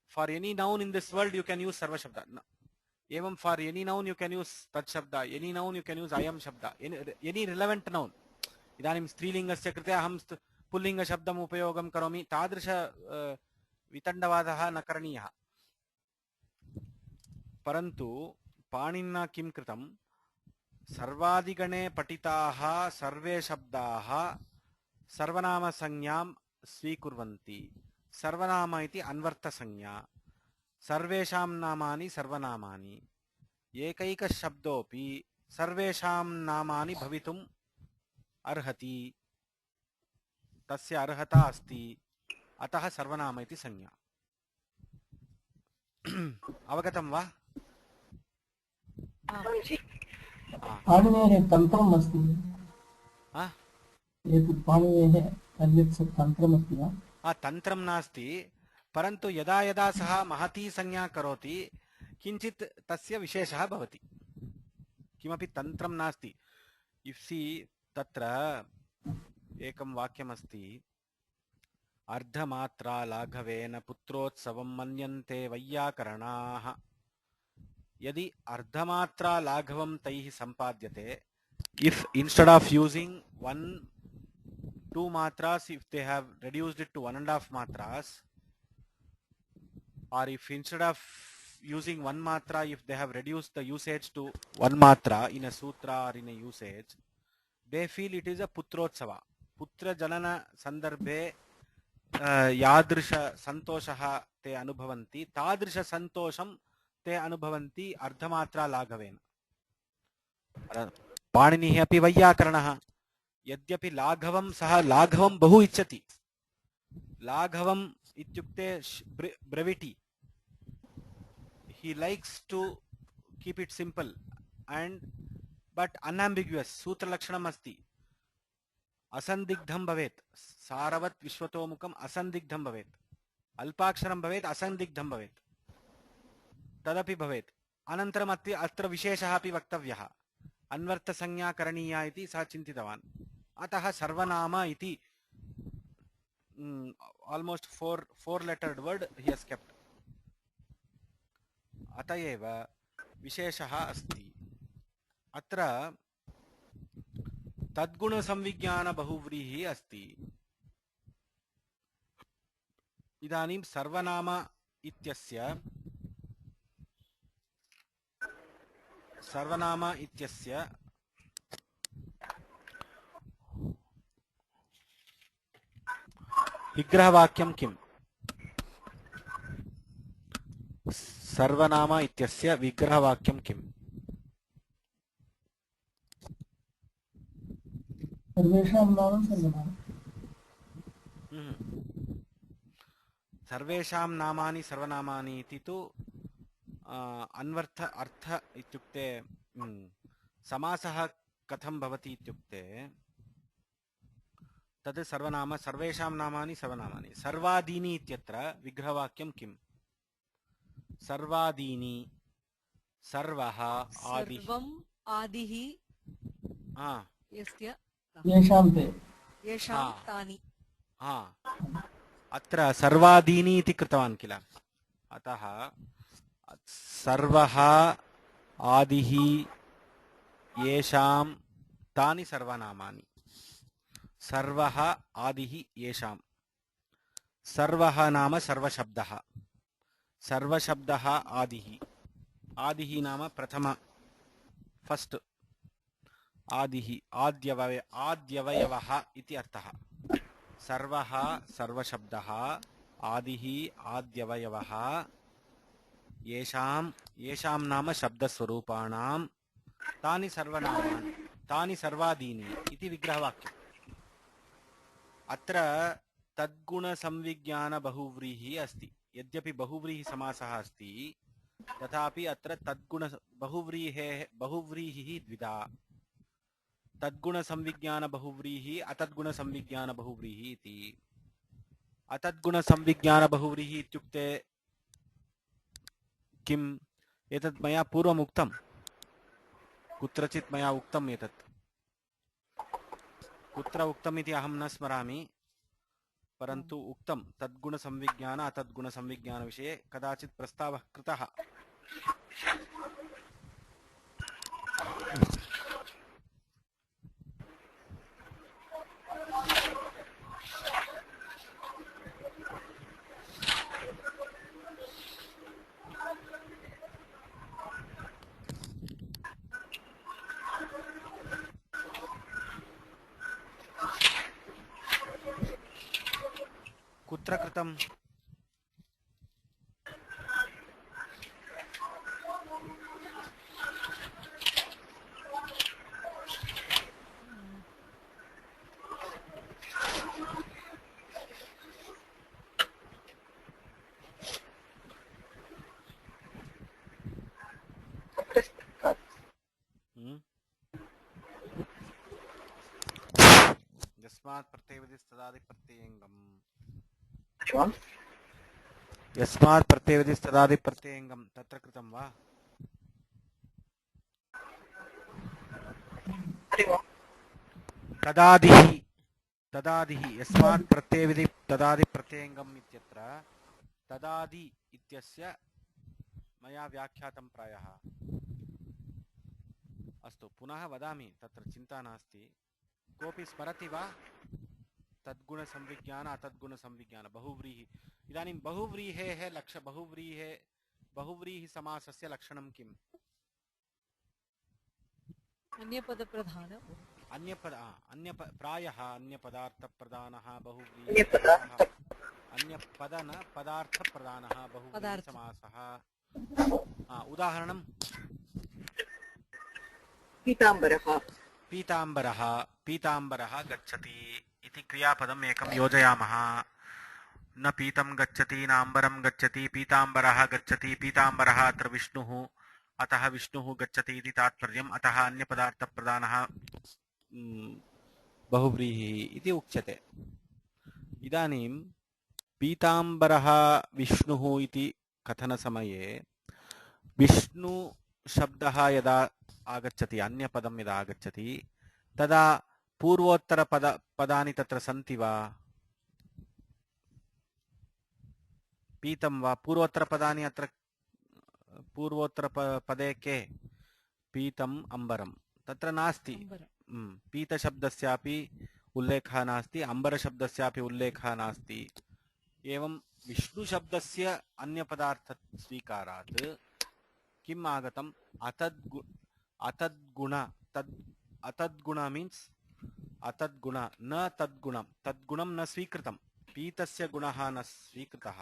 for any noun in this world you can use sarva shabda evam for any noun you can use tat shabda any noun you can use ayam shabda any relevant noun idanim strilingasya krite aham pullinga shabdam upayogam karomi tadrisha vitandavatah na karaniyah parantu panina kim kritam sarvadigane patitaah sarve shabdaah sarvanama sangyam स्वीकुर्वन्ति सर्वनाम इति अन्वर्थसंज्ञा सर्वेषां नामानि सर्वनामानि एकैकशब्दोऽपि सर्वेषां नामानि भवितुम् अर्हति तस्य अर्हता अस्ति अतः सर्वनाम इति संज्ञा अवगतं वा पाणिनेः तन्त्रम् अस्ति एतत् पाणिनेः अन्यत् तन्त्रमस्ति वा तन्त्रं नास्ति परन्तु यदा यदा सः महती संज्ञा करोति किञ्चित् तस्य विशेषः भवति किमपि तन्त्रं नास्ति इफ् सी तत्र एकं वाक्यमस्ति अर्धमात्रा लाघवेन पुत्रोत्सवं मन्यन्ते वैयाकरणाः यदि अर्धमात्रा लाघवं तैः सम्पाद्यते if instead of using 2 matras if they have reduced it to 1.5 matras or if instead of using 1 matra if they have reduced the usage to 1 matra in a sutra or in a usage they feel it is a putrotsava putra janana sandarbhe yadrisha santoshah te anubhavanti tadrisha santosham te anubhavanti ardhamatra laghavena पाणिनिः अपि वैयाकरणः यद्यपि लाघवं सः लाघवं बहु इच्छति लाघवम् इत्युक्ते brevity he likes to keep it simple and but unambiguous सूत्र लक्षणम् अस्ति असंदिग्धं भवेत् सारवत् विश्वतोमुखम् असंदिग्धं भवेत् अल्पाक्षरं भवेत् असंदिग्धं भवेत् तदपि भवेत् अनन्तरम् अत्र विशेषः अपि वक्तव्यः अन्वर्थसंज्ञा करणीया इति सः चिन्तितवान् अतः सर्वनाम इति almost four lettered word he has kept अतः एव विशेषः अस्ति अत्र तद्गुणसंविज्ञान बहुव्रीहिः अस्ति इदानीं सर्वनाम इत्यस्य विग्रहवाक्यं किम्? सर्वनाम इत्यस्य विग्रहवाक्यं किम्? सर्वेषां नाम सर्वनाम। सर्वेषां नामानि सर्वनामानि इति तु अन्वर्थ अर्थ इत्युक्ते समासः कथं भवति इत्युक्ते तद् सर्वनाम सर्वेषां नामानि सर्वनामानि। सर्वादीनि इत्यत्र विग्रहवाक्यं किम्? सर्वादीनि सर्वः आदिः सर्वम् आदिः यस्य येषां ते। येषां तानि। अत्र सर्वादीनि इति कृतवान् किल, अतः सर्वः आदिः येषां तानि सर्वनामानि। सर्वः आदिः येषां। सर्वः नाम सर्वशब्दः, सर्वशब्दः आदिः। आदिः नाम प्रथम फस्ट्, आदिः आद्यवयवः इति अर्थः। सर्वः सर्वशब्दः, आदिः आद्यवयवः, येषां नाम शब्दस्वरूपाणां तानि सर्वनामानि तानि सर्वादीनि इति विग्रहवाक्यम्। अत्र तद्गुणसंविज्ञानबहुव्रीहिः अस्ति। यद्यपि बहुव्रीहि समासः अस्ति तथापि अत्र बहुव्रीहिः द्विधा। तद्गुणसंविज्ञानबहुव्रीहिः अतद्गुणसंविज्ञानबहुव्रीहिः इति। अतद्गुणसंविज्ञानबहुव्रीहिः इत्युक्ते किम्? एतत् मया पूर्वम् उक्तं, कुत्रचित् मया उक्तम्। एतत् कुत्र उक्तम् इति अहं न स्मरामि, परन्तु उक्तं तद्गुणसंविज्ञान अतद्गुणसंविज्ञानविषये कदाचित् प्रस्तावः कृतः। कुत्र कृतम्? यस्मात् प्रत्ययवदिस्तदादिप्रत्ययङ्गम्। यस्मात् प्रत्ययवदिस्तदादिप्रत्ययङ्गम् तत्र कृतं वा? तदादिः यस्मात् प्रत्ययविधि तदादिप्रत्ययङ्गम् इत्यत्र तदादि इत्यस्य मया व्याख्यातं प्रायः। अस्तु, पुनः वदामि, तत्र चिन्ता नास्ति। कोऽपि स्मरति वा? तद्गुणसंविज्ञान अतद्गुणसंविज्ञान बहुव्रीहि। इदानीं बहुव्रीहिसमासस्य लक्षणं किम्? प्रायः अन्यपदार्थप्रधानः बहुव्रीहिसमासः। पदार्थप्रधानः बहुव्रीहिसमासः। उदाहरणं पीताम्बरः गच्छति इति क्रियापदम् एकं योजयामः। न पीतं गच्छति न अम्बरं गच्छति, पीताम्बरः गच्छति। पीताम्बरः अत्र विष्णुः, अतः विष्णुः गच्छति इति तात्पर्यम्। अतः अन्यपदार्थप्रधानः बहुव्रीहिः इति उच्यते। इदानीं पीताम्बरः विष्णुः इति कथनसमये विष्णुशब्दः यदा आगच्छति, अन्यपदं यदा आगच्छति, तदा पूर्वोत्तरपदानि तत्र सन्ति वा? पीतं वा? पूर्वोत्तरपदानि अत्र पूर्वोत्तरपदे के? पीतम् अम्बरं तत्र नास्ति। पीतशब्दस्यापि उल्लेखः नास्ति, अम्बरशब्दस्यापि उल्लेखः नास्ति। एवं विष्णुशब्दस्य अन्यपदार्थस्वीकारात् किम् आगतम्? अतद्गुण मीन्स् अतद्गुण, न तद्गुणं। तद्गुणं न स्वीकृतं, पीतस्य गुणः न स्वीकृतः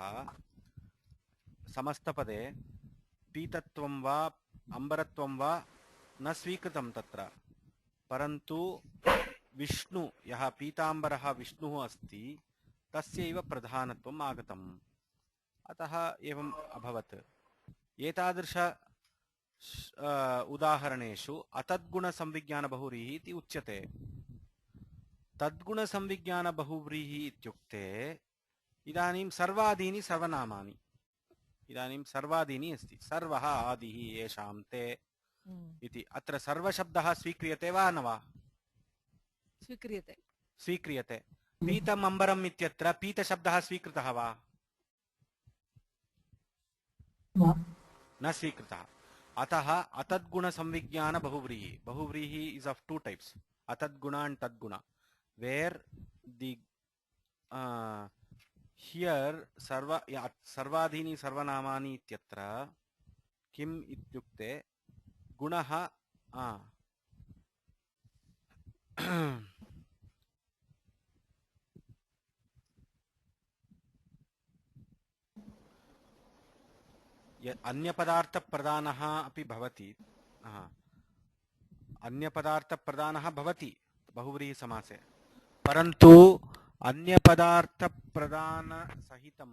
समस्तपदे पीतत्वं वा अम्बरत्वं वा न स्वीकृतं तत्र परन्तु विष्णु यः पीताम्बरः विष्णुः अस्ति तस्यैव प्रधानत्वम् आगतम् अतः एवम् अभवत् एतादृश उदाहरणेषु अतद्गुणसंविज्ञानबहुव्रीः इति उच्यते तद्गुणसंविज्ञानबहुव्रीः इत्युक्ते इदानीं सर्वादीनि सर्वनामानि इदानीं सर्वादीनि अस्ति सर्वः आदिः येषां ते इति अत्र सर्वशब्दः स्वीक्रियते वा न वा स्वीक्रियते स्वीक्रियते पीतम् अम्बरम् इत्यत्र पीतशब्दः स्वीकृतः वा न स्वीकृतः अतः अतद्गुणसंविज्ञानबहुव्रीः बहुव्रीः इस् ऑफ टू टाइप्स अतद्गुण and तद्गुण where the here सर्वादीनि सर्वनामानि इत्यत्र किम् इत्युक्ते गुणः अन्यपदार्थप्रधानः अपि भवति अन्यपदार्थप्रधानः भवति बहुव्रीहि समासे परन्तु अन्यपदार्थप्रधानसहितं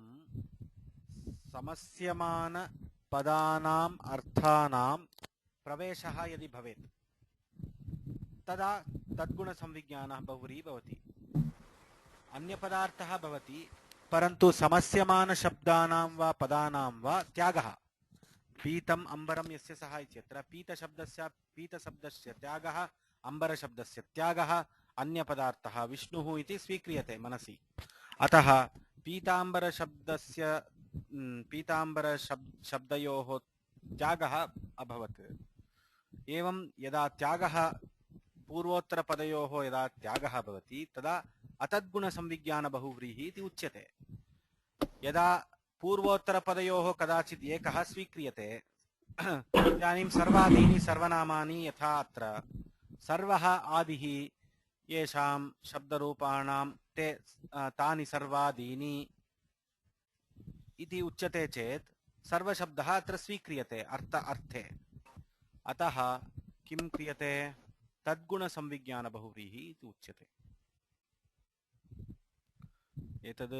समस्यमानपदानाम् अर्थानां प्रवेशः यदि भवेत् तदा तद्गुणसंविज्ञानः बहुव्रीहि भवति अन्यपदार्थः भवति परन्तु समस्यमानशब्दानां वा पदानां वा त्यागः पीतम् अम्बरं यस्य सः इत्यत्र पीतशब्दस्य त्यागः अम्बरशब्दस्य त्यागः अन्यपदार्थः विष्णुः इति स्वीक्रियते मनसि अतः पीताम्बरशब्दयोः त्यागः अभवत् एवं यदा त्यागः पूर्वोत्तरपदयोः यदा त्यागः भवति तदा अतद्गुणसंविज्ञानबहुव्रीः इति उच्यते यदा पूर्वोत्तरपदयोः कदाचित् एकः स्वीक्रियते इदानीं सर्वादीनि सर्वनामानि यथा अत्र सर्वः आदिः येषां शब्दरूपाणां ते तानि सर्वादीनि इति उच्यते चेत् सर्वशब्दः अत्र स्वीक्रियते अर्थे अतः किं क्रियते तद्गुणसंविज्ञानबहुव्रीः इति उच्यते एतद्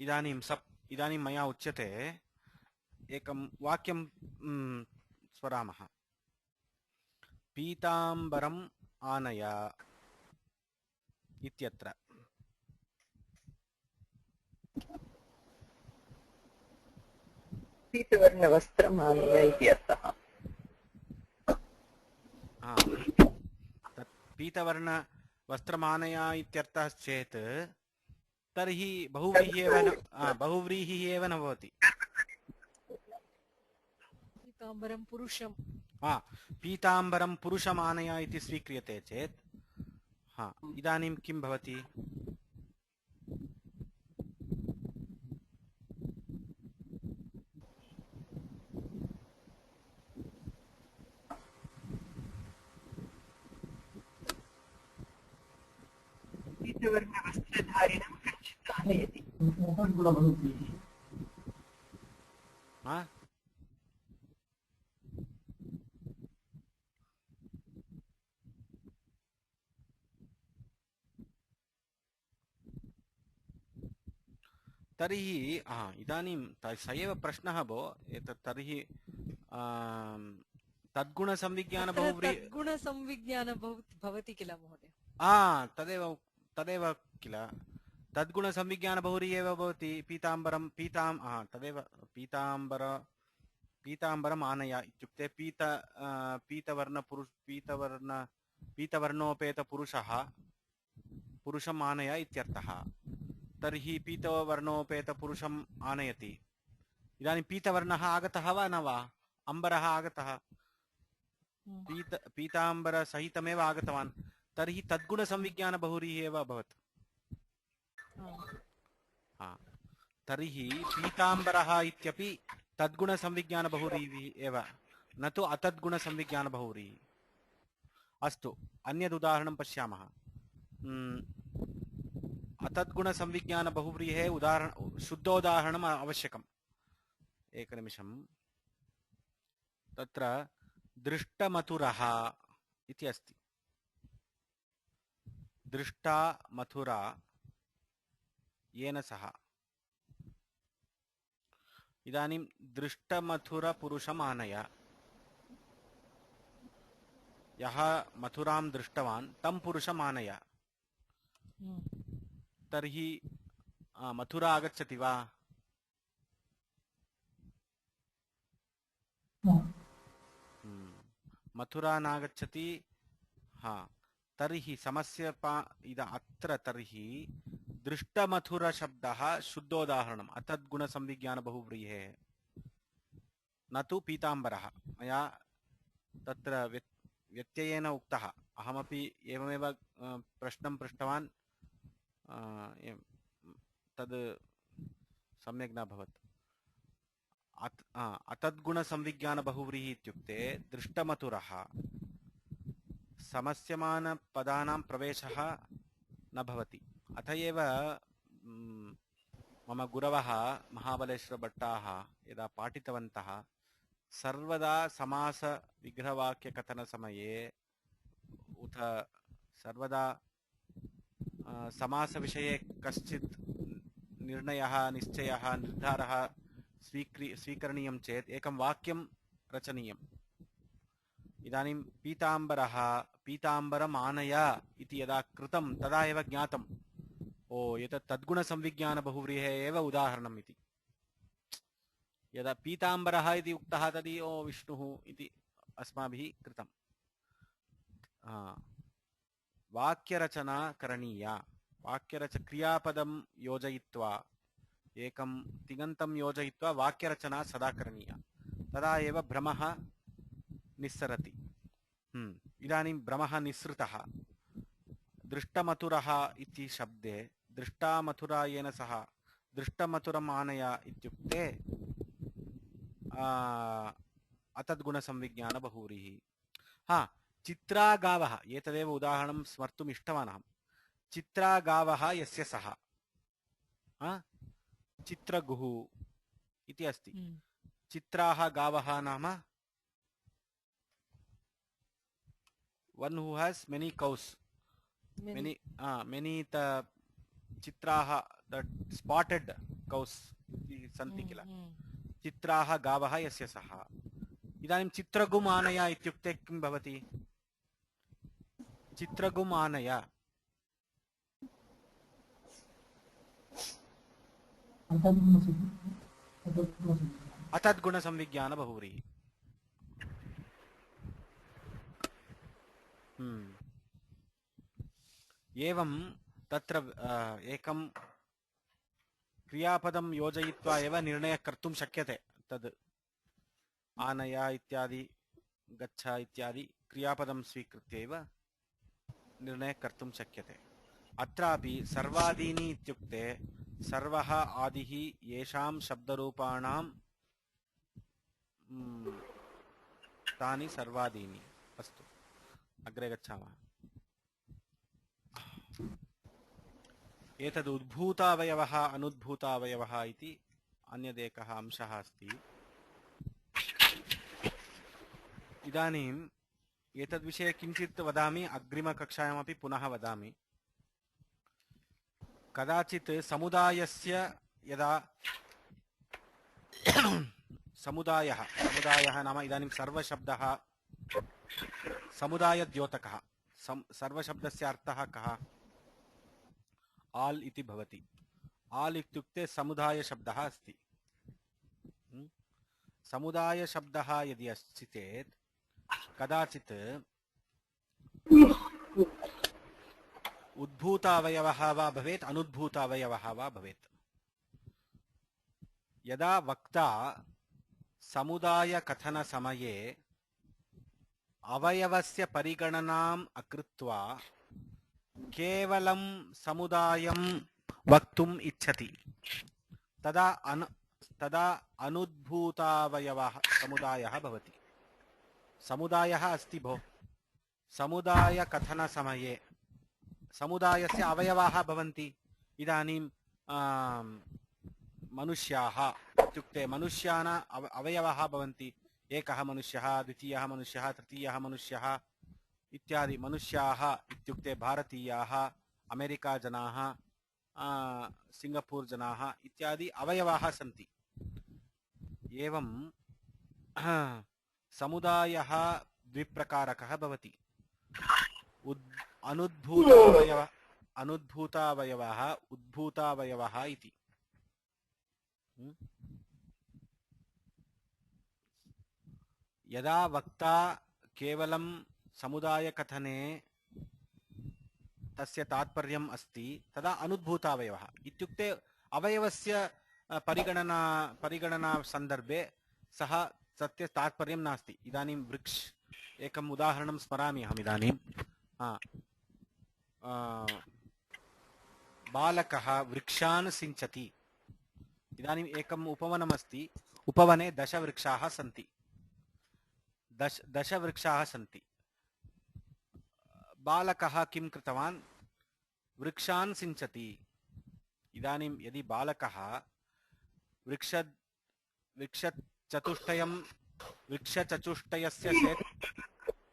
इदानीं मया उच्यते एकं वाक्यं स्वरामः पीताम्बरम् आनय इत्यत्र पीतवर्णवस्त्रम् आनय इति अर्थः पीतवर्णवस्त्रमानय इत्यर्थः चेत् तर्हि बहुव्रीहिः एव न भवति पीताम्बरं पुरुषं पीताम्बरं पुरुषमानय इति स्वीक्रियते चेत् इदानीं किं भवति पीतवर्णवस्त्रधारिणं कञ्चित् आनयति तर्हि इदानीं स एव प्रश्नः भो एतत् तर्हि तद्गुणसंविज्ञान भवति किल महोदय तदेव किल तद्गुणसंविज्ञानबहुव्रीहि एव भवति तदेव पीताम्बरम् आनय इत्युक्ते पीतवर्णोपेतपुरुषः पुरुषम् आनय इत्यर्थः तर्हि पीतवर्णोपेतपुरुषम् आनयति इदानीं पीतवर्णः आगतः वा न वा अम्बरः आगतः पीताम्बरसहितमेव आगतवान् तर्हि तद्गुणसंविज्ञानबहुव्रीहि एव अभवत् तर्हि पीताम्बरः इत्यपि तद्गुणसंविज्ञानबहुव्रीहि एव न तु अतद्गुणसंविज्ञानबहुव्रीहि अस्तु अन्यदुदाहरणं पश्यामः अतद्गुणसंविज्ञानबहुव्रीहेः शुद्धोदाहरणम् आवश्यकम्। एकनिमिषम्। तत्र दृष्टमथुरः इति अस्ति। दृष्टा मथुरा येन सह। इदानीं दृष्टमथुरपुरुषम् आनय। यः मथुरां दृष्टवान् तं पुरुषम् आनय। तर्हि मथुरा आगच्छति वा? मथुरा नागच्छति। हा, तर्हि समस्य अत्र तर्हि दृष्टमथुरशब्दः शुद्धोदाहरणम् अतद्गुणसंविज्ञानबहुव्रीहेः, न तु पीताम्बरः। मया तत्र व्यत्ययेन उक्तः। अहमपि एवमेव प्रश्नं पृष्टवान्, तद् सम्यक् न अभवत्। अतद्गुणसंविज्ञानबहुव्रीहि इत्युक्ते दृष्टमथुरः समस्यमानपदानां प्रवेशः न भवति। अत एव मम गुरवः महाबलेश्वरभट्टाः यदा पाठितवन्तः सर्वदा समासविग्रहवाक्यकथनसमये उत सर्वदा समासविषये कश्चित् निर्णयः, निश्चयः, निर्धारः स्वीकरणीयं चेत् एकं वाक्यं रचनीयम्। इदानीं पीताम्बरः पीताम्बरम् आनय इति यदा कृतं तदा एव ज्ञातम्, ओ एतत् तद्गुणसंविज्ञानबहुव्रीहेः एव उदाहरणम् इति। यदा पीताम्बरः इति उक्तः तर्हि ओ विष्णुः इति अस्माभिः कृतम्। वाक्यरचना करणीया। क्रियापदं योजयित्वा एकं तिङन्तं योजयित्वा वाक्यरचना सदा करणीया, तदा एव भ्रमः निस्सरति। इदानीं भ्रमः निस्सृतः। दृष्टमथुरः इति शब्दे दृष्टा मथुरा येन सह दृष्टमथुरम् आनय इत्युक्ते अतद्गुणसंविज्ञानबहुव्रीहि। हा, चित्रा गावः, एतदेव उदाहरणं स्मर्तुम् इष्टवान् अहं। चित्रा गावः यस्य सः, चित्रगुः इति अस्ति। चित्राः गावः नाम one who has many cows, many चित्राः, the spotted cows सन्ति किल। चित्राः गावः यस्य सः। इदानीं चित्रगुम् आनय इत्युक्ते किं भवति? चित्रगुम् आनय अतद्गुणसंविज्ञानबहुव्रीहि। एवं तत्र एकं क्रियापदं योजयित्वा एव निर्णयः कर्तुं शक्यते। तद् आनय इत्यादि, गच्छ इत्यादि क्रियापदं स्वीकृत्य एव निर्णयः कर्तुं शक्यते। अत्रापि सर्वादीनि इत्युक्ते सर्वः आदिः येषां शब्दरूपाणां तानि सर्वादीनि। अस्तु, अग्रे गच्छामः। एतद् उद्भूतावयवः अनुद्भूतावयवः इति अन्यदेकः अंशः अस्ति। इदानीम् एतद्विषये किञ्चित् वदामि, अग्रिमकक्षायामपि पुनः वदामि। कदाचित् समुदायस्य यदा समुदायः नाम इदानीं सर्वशब्दः समुदायद्योतकः। सर्वशब्दस्य अर्थः कः? आल् इति भवति। आल् इत्युक्ते समुदायशब्दः अस्ति। समुदायशब्दः यदि अस्ति चेत् कदाचित् उद्भूतावयवः वा भवेत्, अनुद्भूतावयवः वा भवेत्। यदा वक्ता समुदायकथनसमये अवयवस्य परिगणनाम् अकृत्वा केवलं समुदायं वक्तुम् इच्छति, तदा अनुद्भूतावयवः समुदायः भवति। समुदायः अस्ति भो, समुदायकथनसमये समुदायस्य अवयवाः भवन्ति। इदानीं मनुष्याः इत्युक्ते मनुष्याणां अवयवाः भवन्ति। एकः मनुष्यः, द्वितीयः मनुष्यः, तृतीयः मनुष्यः इत्यादि। मनुष्याः इत्युक्ते भारतीयाः, अमेरिका जनाः, सिङ्गपूर् जनाः इत्यादि अवयवाः सन्ति। एवं समुदायः द्विप्रकारकः भवति। अनुद्भूतावयवः उद्भूतावयवः इति। यदा वक्ता केवलं समुदायकथने तस्य तात्पर्यम् अस्ति तदा अनुद्भूतावयवः इत्युक्ते अवयवस्य परिगणना सन्दर्भे सः सत्य तात्पर्यं नास्ति। इदानीं वृक्ष एकम् उदाहरणं स्मरामि अहम् इदानीं। बालकः वृक्षान् सिञ्चति। इदानीम् एकम् उपवनमस्ति, उपवने 10 वृक्षाः सन्ति। 10 वृक्षाः सन्ति। बालकः किं कृतवान्? वृक्षान् सिञ्चति। इदानीं यदि बालकः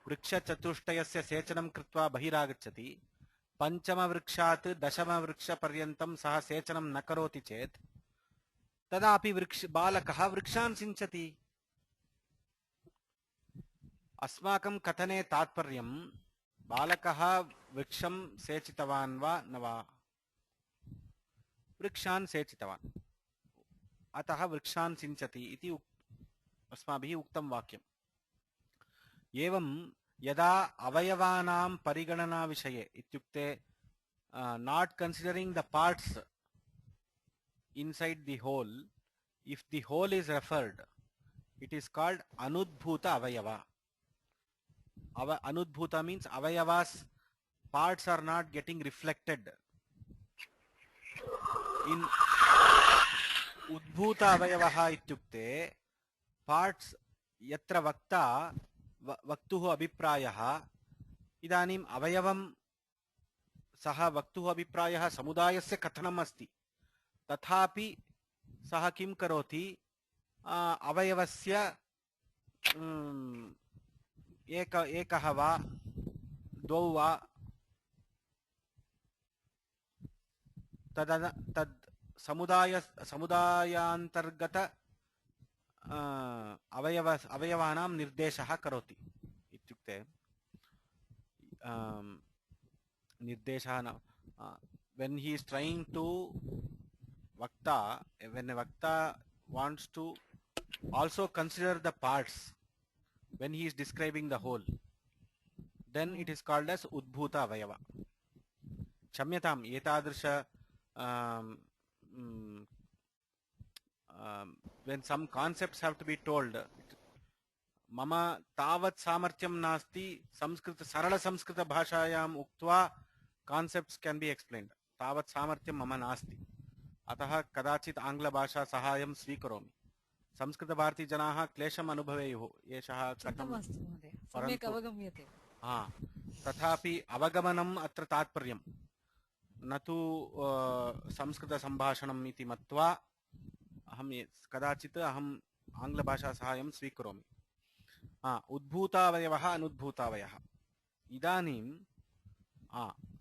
वृक्षचतुष्टयस्य सेचनं कृत्वा बहिरागच्छति, पञ्चमवृक्षात् 10मवृक्षपर्यन्तं सः सेचनं न करोति चेत् तदापि बालकः वृक्षान् सिञ्चति। अस्माकं कथने तात्पर्यं बालकः वृक्षं सेचितवान् वा न वा? वृक्षान् सेचितवान्, अतः वृक्षान् सिञ्चति इति अस्माभिः उक्तं वाक्यम्। एवं यदा अवयवानां परिगणना विषये इत्युक्ते not considering the parts inside the whole, if the whole is referred, it is called anudbhuta avayava. Anudbhuta means avayavas parts are not getting reflected. In udbhuta avayavaha ityukte parts yatra vakta वक्तुः अभिप्रायः। इदानीम् अवयवं सः वक्तुः अभिप्रायः समुदायस्य कथनम् अस्ति, तथापि सः किं करोति? अवयवस्य एकः वा द्वौ वा तद् समुदायान्तर्गत अवयवानां निर्देशः करोति। इत्युक्ते निर्देशः न when he is trying to when a vakta wants to also consider the parts when he is describing the whole, then it is called as udbhuta avayava. क्षम्यताम्, एतादृश when some concepts have to be told, mama tavat samarthyam nasti सरल संस्कृत भाषायाम् उक्त्वा concepts can be explained. तावत् सामर्थ्यं मम नास्ति, अतः कदाचित् आङ्ग्लभाषा सहायं स्वीकरोमि। संस्कृतभारतीजनाः क्लेशम् अनुभवेयुः, एषः कथं, सम्यक् अवगम्यते। तथापि अवगमनम् अत्र तात्पर्यं, न तु संस्कृतसम्भाषणम् इति मत्वा कदाचित् अहम् आङ्ग्लभाषा सहायं स्वीकरोमि। उद्भूतावयवः अनुद्भूतावयवः। इदानीं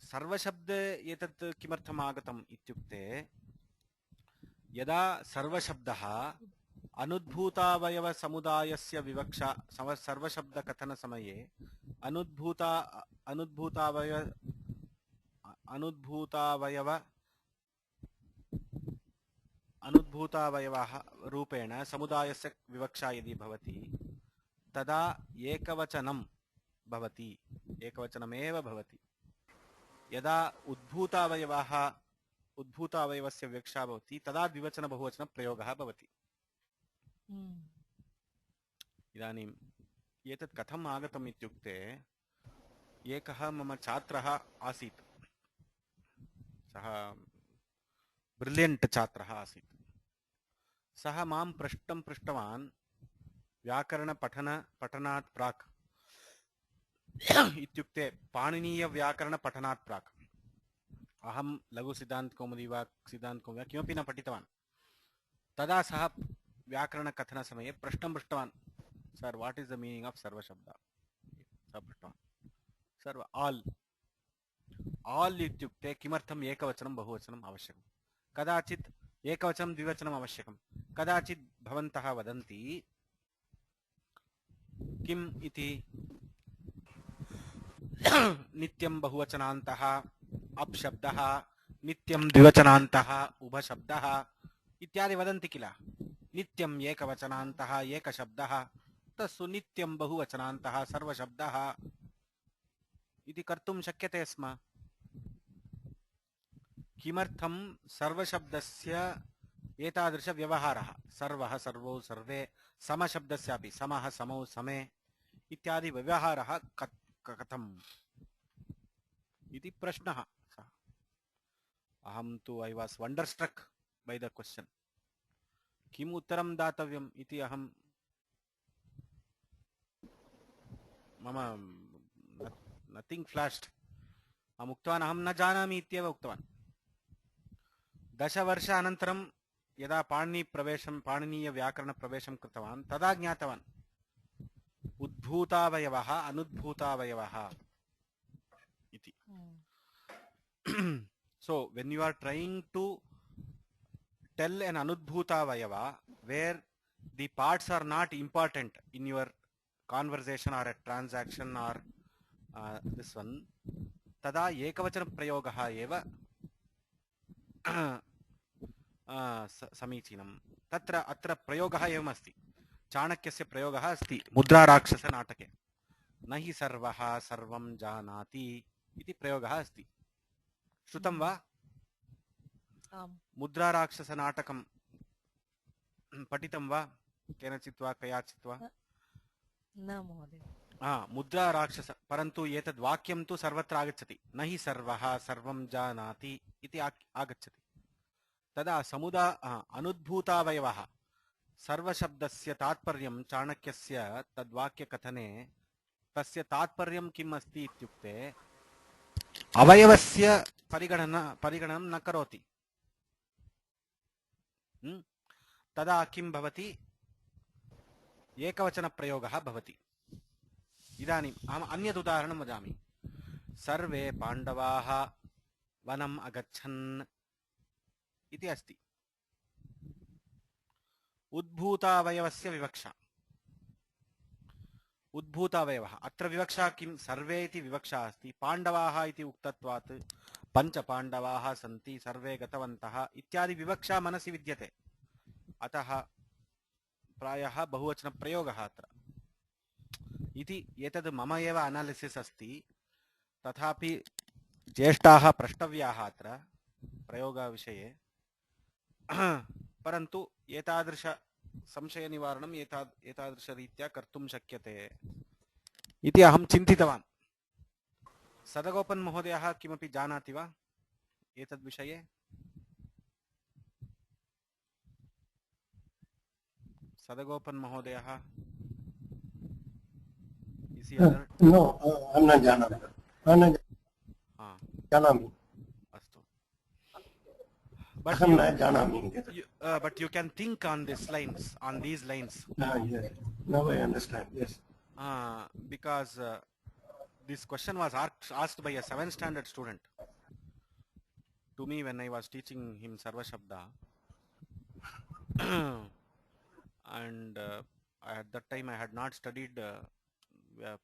सर्वशब्दे एतत् किमर्थम् आगतम् इत्युक्ते, यदा सर्वशब्दः अनुद्भूतावयवसमुदायस्य विवक्षा सर्वशब्दकथनसमये अनुद्भूतावयवः रूपेण समुदायस्य विवक्षा यदि भवति तदा एकवचनं भवति, एकवचनमेव भवति। यदा उद्भूतावयवस्य विवक्षा भवति तदा द्विवचन बहुवचन प्रयोगः भवति। इदानीम् एतत् कथम् आगतम् इत्युक्ते, एकः मम छात्रः आसीत्, सः ब्रिलियण्ट् छात्रः आसीत्। सः मां पृष्टवान् व्याकरणपठनात् प्राक्, इत्युक्ते पाणिनीयव्याकरणपठनात् प्राक्, अहं लघुसिद्धान्तकौमुदी वा सिद्धान्तकौमुदी वा किमपि न पठितवान् तदा सः व्याकरणकथनसमये प्रश्नं पृष्टवान् sir what is the meaning of सर्वशब्द सः पृष्टवान् सर्व आल् इत्युक्ते किमर्थम् एकवचनं बहुवचनम् आवश्यकं कदाचित् एकवचनं द्विवचनम् आवश्यकं कदाचित् भवन्तः वदन्ति किम् इति नित्यं बहुवचनान्तः अपशब्दः नित्यं द्विवचनान्तः उभशब्दः इत्यादि वदन्ति किल नित्यम् एकवचनान्तः एकशब्दः तस्सु नित्यं बहुवचनान्तः सर्वशब्दः इति कर्तुं शक्यते स्म किमर्थं सर्वशब्दस्य एतादृशव्यवहारः सर्वः सर्वौ सर्वे समशब्दस्यापि समः समौ समे इत्यादि व्यवहारः कथम् इति प्रश्नः अहं तु I was wonderstruck by the question किम् उत्तरं दातव्यम् इति अहं मम नथिङ्ग् फ्लाश्ड् अहम् उक्तवान् अहं न जानामि इत्येव उक्तवान् 10 वर्ष अनन्तरं यदा पाणिनीयव्याकरणप्रवेशं कृतवान् तदा ज्ञातवान् उद्भूतावयवः अनुद्भूतावयवः इति so when you are trying to tell an anudbhutavayava where the parts are not important in your conversation or a transaction or this one tada ekavachana prayogaha eva samichinam tatra atra prayogaha evam asti चाणक्यस्य प्रयोगः अस्ति मुद्राराक्षसनाटके न हि सर्वः सर्वं जानाति इति प्रयोगः अस्ति श्रुतं वा मुद्राराक्षसनाटकं पठितं वा केनचित् वा कयाचित् वा न महोदय मुद्राराक्षस परन्तु एतद् वाक्यं तु सर्वत्र आगच्छति न हि सर्वः सर्वं जानाति इति आगच्छति तदा अनुद्भूतावयवः सर्वशब्दस्य तात्पर्यं चाणक्यस्य तद्वाक्यकथने तस्य तात्पर्यं किम् अस्ति इत्युक्ते अवयवस्य परिगणनं न करोति तदा किं भवति एकवचनप्रयोगः भवति इदानीम् अहम् अन्यत् उदाहरणं वदामि सर्वे पाण्डवाः वनम् अगच्छन् इति अस्ति उद्भूतावयवस्य विवक्षा उद्भूतावयवः अत्र विवक्षा किं सर्वे इति विवक्षा अस्ति पाण्डवाः इति उक्तत्वात् पञ्चपाण्डवाः सन्ति सर्वे गतवन्तः इत्यादि विवक्षा मनसि विद्यते अतः प्रायः बहुवचनप्रयोगः अत्र इति एतद् मम एव अनालिसिस् अस्ति तथापि ज्येष्ठाः प्रष्टव्याः अत्र प्रयोगविषये परन्तु एतादृश संशयनिवारणम् एतादृशरीत्या कर्तुं शक्यते इति अहं चिन्तितवान् सदगोपन् महोदयः किमपि जानाति वा एतद्विषये सदगोपन् महोदयः No, I'm not जानामि अस्तु but you can think on these lines yes. Now I understand, yes. Because this question was asked by a 7th standard student to me when I was teaching him Sarva Shabda and at that time I had not studied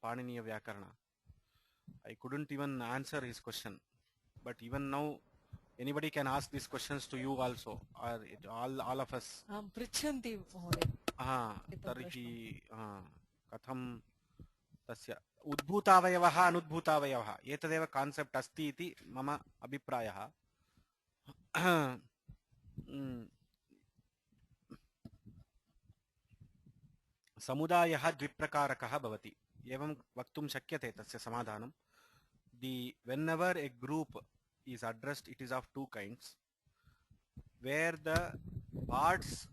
Paniniya Vyakarana. I couldn't even answer his question, but even now anybody can ask these questions to you also, or all of us. पृच्छन्ति महोदय तर्हि कथं तस्य उद्भूतावयवः अनुद्भूतावयवः एतदेव concept अस्ति इति मम अभिप्रायः समुदायः द्विप्रकारकः भवति एवं वक्तुं शक्यते तस्य समाधानं whenever a group is addressed, it is of two kinds, where the parts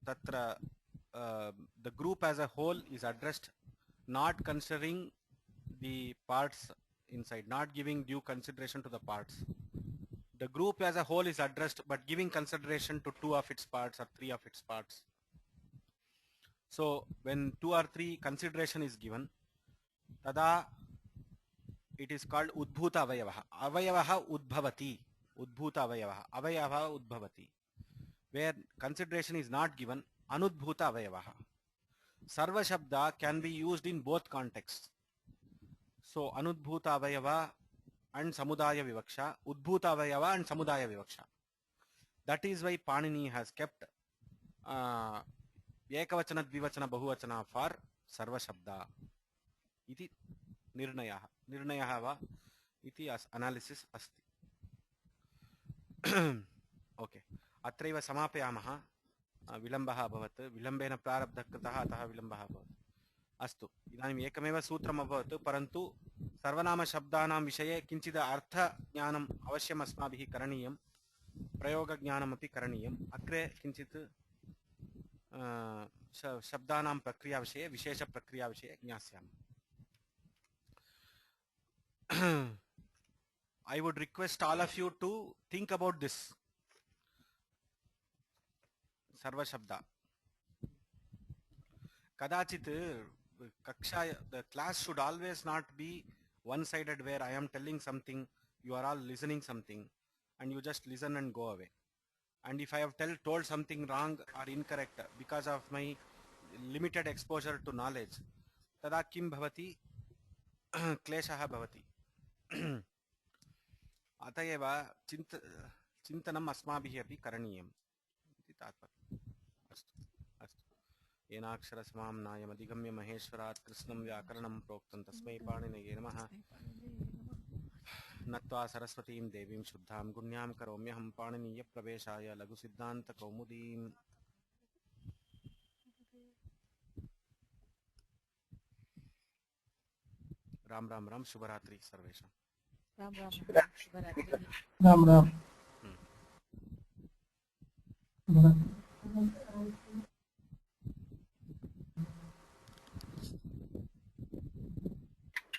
tatra the group as a whole is addressed not considering the parts inside, not giving due consideration to the parts, The group as a whole is addressed, but giving consideration to 2 of its parts or 3 of its parts. So when 2 or 3 consideration is given, tada it is called udbhuta avayavah. Avayavah udbhavati. Udbhuta avayavah. Avayavah udbhavati. Where consideration is not given, anudbhuta avayavah. Sarva shabda can be used in both contexts. So anudbhuta avayava and samudaya vivaksha, udbhuta avayava and samudaya vivaksha. That is why Panini has kept ekavachana, dvivachana, bahuvachana for sarva shabda. Iti nirnayah. Nirnayah va iti analysis asti. Okay. अत्रैव समापयामः. विलम्बः अभवत्. विलम्बेन प्रारब्धः कृतः, अतः विलम्बः अभवत्. अस्तु, इदानीम् एकमेव सूत्रम् अभवत्, परन्तु सर्वनामशब्दानां विषये किञ्चित् अर्थज्ञानम् अवश्यम् अस्माभिः करणीयं, प्रयोगज्ञानमपि करणीयम्. अग्रे किञ्चित् शब्दानां प्रक्रियाविषये, विशेषप्रक्रियाविषये ज्ञास्यामः. I would request all of you to think about this. Sarva Shabda. Kadachit, the class should always not be one-sided where I am telling something, you are all listening something, and you just listen and go away. And if I have told something wrong or incorrect because of my limited exposure to knowledge, tada kim bhavati kleshah bhavati. Atayeva चिन्तनम् अस्माभिः अपि करणीयम् इति तात्पर्यम्. अस्तु अस्तु. येनाक्षरसमाम्नायमधिगम्य महेश्वरात् कृष्णं व्याकरणं प्रोक्तं तस्मै पाणिनये नमः. नत्वा सरस्वतीं देवीं शुद्धां गुण्यां करोम्यहं पाणिनीयप्रवेशाय लघुसिद्धान्तकौमुदीम्. राम राम राम. शुभरात्रि सर्वेषां. राम राम. शुभरात्रि. राम राम. शुभरात्रि.